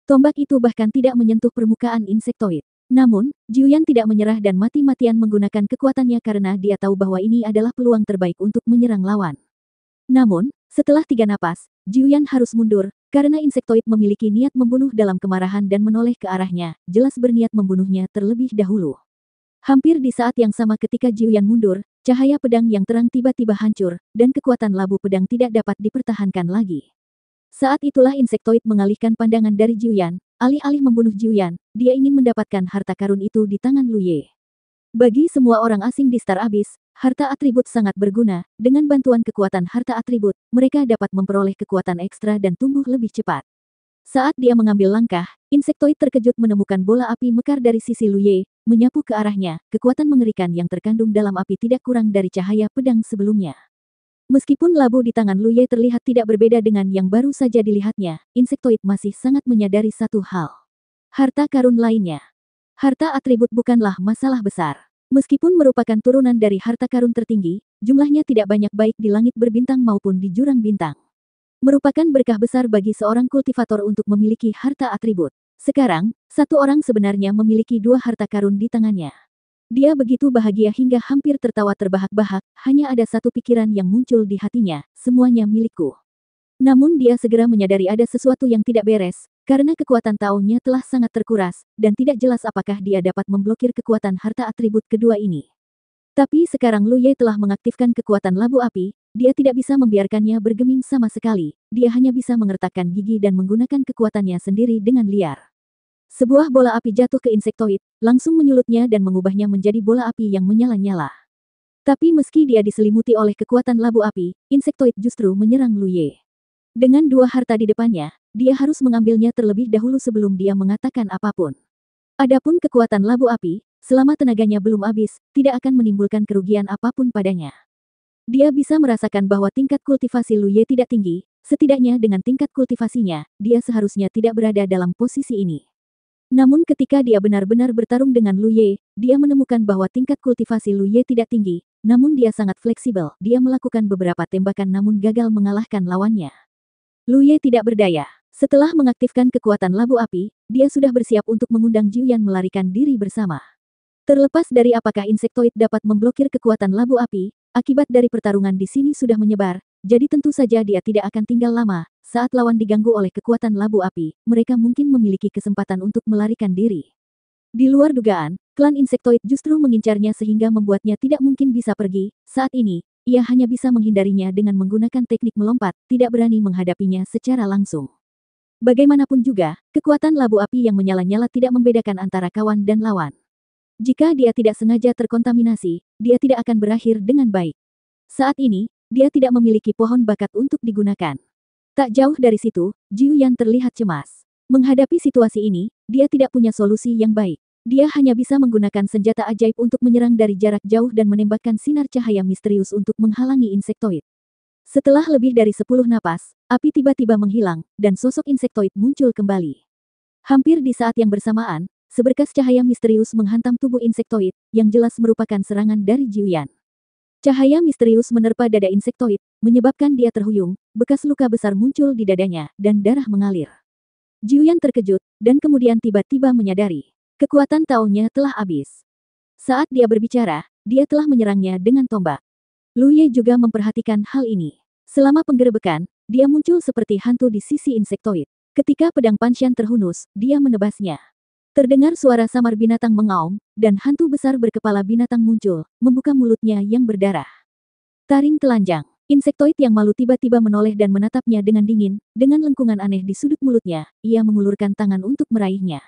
Tombak itu bahkan tidak menyentuh permukaan insektoid. Namun, Jiuyan tidak menyerah dan mati-matian menggunakan kekuatannya karena dia tahu bahwa ini adalah peluang terbaik untuk menyerang lawan. Namun, setelah 3 napas, Jiuyan harus mundur, karena insektoid memiliki niat membunuh dalam kemarahan dan menoleh ke arahnya, jelas berniat membunuhnya terlebih dahulu. Hampir di saat yang sama ketika Jiuyan mundur, cahaya pedang yang terang tiba-tiba hancur, dan kekuatan labu pedang tidak dapat dipertahankan lagi. Saat itulah insektoid mengalihkan pandangan dari Jiuyan, alih-alih membunuh Jiuyan, dia ingin mendapatkan harta karun itu di tangan Lu Ye. Bagi semua orang asing di Star Abyss, harta atribut sangat berguna. Dengan bantuan kekuatan harta atribut, mereka dapat memperoleh kekuatan ekstra dan tumbuh lebih cepat. Saat dia mengambil langkah, insektoid terkejut menemukan bola api mekar dari sisi Lu Ye, menyapu ke arahnya. Kekuatan mengerikan yang terkandung dalam api tidak kurang dari cahaya pedang sebelumnya. Meskipun labu di tangan Lu Ye terlihat tidak berbeda dengan yang baru saja dilihatnya, insektoid masih sangat menyadari satu hal. Harta karun lainnya. Harta atribut bukanlah masalah besar. Meskipun merupakan turunan dari harta karun tertinggi, jumlahnya tidak banyak baik di langit berbintang maupun di jurang bintang. Merupakan berkah besar bagi seorang kultivator untuk memiliki harta atribut. Sekarang, satu orang sebenarnya memiliki 2 harta karun di tangannya. Dia begitu bahagia hingga hampir tertawa terbahak-bahak, hanya ada satu pikiran yang muncul di hatinya, semuanya milikku. Namun dia segera menyadari ada sesuatu yang tidak beres, karena kekuatan Tao-nya telah sangat terkuras, dan tidak jelas apakah dia dapat memblokir kekuatan harta atribut kedua ini. Tapi sekarang Lu Ye telah mengaktifkan kekuatan labu api, dia tidak bisa membiarkannya bergeming sama sekali, dia hanya bisa mengertakkan gigi dan menggunakan kekuatannya sendiri dengan liar. Sebuah bola api jatuh ke insektoid, langsung menyulutnya dan mengubahnya menjadi bola api yang menyala-nyala. Tapi meski dia diselimuti oleh kekuatan labu api, insektoid justru menyerang Lu Ye. Dengan 2 harta di depannya, dia harus mengambilnya terlebih dahulu sebelum dia mengatakan apapun. Adapun kekuatan labu api, selama tenaganya belum habis, tidak akan menimbulkan kerugian apapun padanya. Dia bisa merasakan bahwa tingkat kultivasi Lu Ye tidak tinggi, setidaknya dengan tingkat kultivasinya, dia seharusnya tidak berada dalam posisi ini. Namun ketika dia benar-benar bertarung dengan Lu Ye, dia menemukan bahwa tingkat kultivasi Lu Ye tidak tinggi, namun dia sangat fleksibel. Dia melakukan beberapa tembakan namun gagal mengalahkan lawannya. Lu Ye tidak berdaya. Setelah mengaktifkan kekuatan labu api, dia sudah bersiap untuk mengundang Jiuyan melarikan diri bersama. Terlepas dari apakah insektoid dapat memblokir kekuatan labu api, akibat dari pertarungan di sini sudah menyebar, jadi tentu saja dia tidak akan tinggal lama. Saat lawan diganggu oleh kekuatan labu api, mereka mungkin memiliki kesempatan untuk melarikan diri. Di luar dugaan, klan insektoid justru mengincarnya sehingga membuatnya tidak mungkin bisa pergi. Saat ini, ia hanya bisa menghindarinya dengan menggunakan teknik melompat, tidak berani menghadapinya secara langsung. Bagaimanapun juga, kekuatan labu api yang menyala-nyala tidak membedakan antara kawan dan lawan. Jika dia tidak sengaja terkontaminasi, dia tidak akan berakhir dengan baik. Saat ini, dia tidak memiliki pohon bakat untuk digunakan. Tak jauh dari situ, Jiuyan terlihat cemas. Menghadapi situasi ini, dia tidak punya solusi yang baik. Dia hanya bisa menggunakan senjata ajaib untuk menyerang dari jarak jauh dan menembakkan sinar cahaya misterius untuk menghalangi insektoid. Setelah lebih dari 10 napas, api tiba-tiba menghilang, dan sosok insektoid muncul kembali. Hampir di saat yang bersamaan, seberkas cahaya misterius menghantam tubuh insektoid, yang jelas merupakan serangan dari Jiuyan. Cahaya misterius menerpa dada insektoid, menyebabkan dia terhuyung, bekas luka besar muncul di dadanya, dan darah mengalir. Jiuyan terkejut, dan kemudian tiba-tiba menyadari. Kekuatan Tao-nya telah habis. Saat dia berbicara, dia telah menyerangnya dengan tombak. Lu Ye juga memperhatikan hal ini. Selama penggerebekan, dia muncul seperti hantu di sisi insektoid. Ketika pedang Panshan terhunus, dia menebasnya. Terdengar suara samar binatang mengaum, dan hantu besar berkepala binatang muncul, membuka mulutnya yang berdarah. Taring telanjang. Insektoid yang malu tiba-tiba menoleh dan menatapnya dengan dingin, dengan lengkungan aneh di sudut mulutnya, ia mengulurkan tangan untuk meraihnya.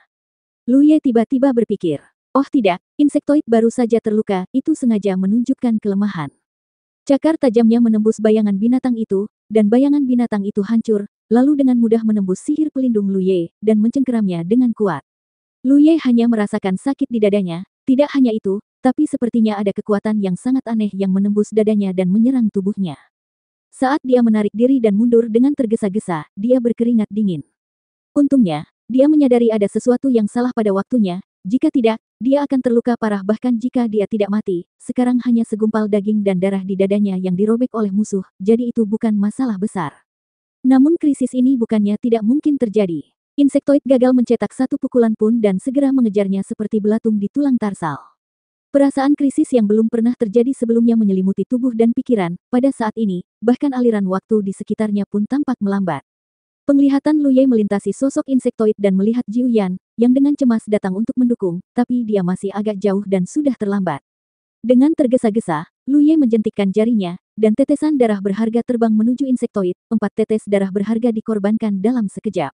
Lu Ye tiba-tiba berpikir, oh tidak, insektoid baru saja terluka, itu sengaja menunjukkan kelemahan. Cakar tajamnya menembus bayangan binatang itu, dan bayangan binatang itu hancur, lalu dengan mudah menembus sihir pelindung Lu Ye, dan mencengkeramnya dengan kuat. Lu Ye hanya merasakan sakit di dadanya, tidak hanya itu, tapi sepertinya ada kekuatan yang sangat aneh yang menembus dadanya dan menyerang tubuhnya. Saat dia menarik diri dan mundur dengan tergesa-gesa, dia berkeringat dingin. Untungnya, dia menyadari ada sesuatu yang salah pada waktunya, Jika tidak, dia akan terluka parah bahkan jika dia tidak mati. Sekarang hanya segumpal daging dan darah di dadanya yang dirobek oleh musuh, jadi itu bukan masalah besar. Namun krisis ini bukannya tidak mungkin terjadi. Insektoid gagal mencetak satu pukulan pun dan segera mengejarnya seperti belatung di tulang tarsal. Perasaan krisis yang belum pernah terjadi sebelumnya menyelimuti tubuh dan pikiran, pada saat ini, bahkan aliran waktu di sekitarnya pun tampak melambat. Penglihatan Lu Ye melintasi sosok insektoid dan melihat Jiu Yan, yang dengan cemas datang untuk mendukung, tapi dia masih agak jauh dan sudah terlambat. Dengan tergesa-gesa, Lu Ye menjentikkan jarinya, dan tetesan darah berharga terbang menuju insektoid, 4 tetes darah berharga dikorbankan dalam sekejap.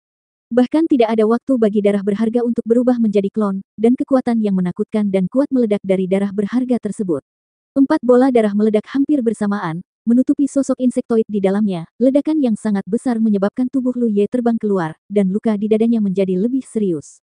Bahkan tidak ada waktu bagi darah berharga untuk berubah menjadi klon, dan kekuatan yang menakutkan dan kuat meledak dari darah berharga tersebut. 4 bola darah meledak hampir bersamaan, menutupi sosok insektoid di dalamnya. Ledakan yang sangat besar menyebabkan tubuh Lu Ye terbang keluar, dan luka di dadanya menjadi lebih serius.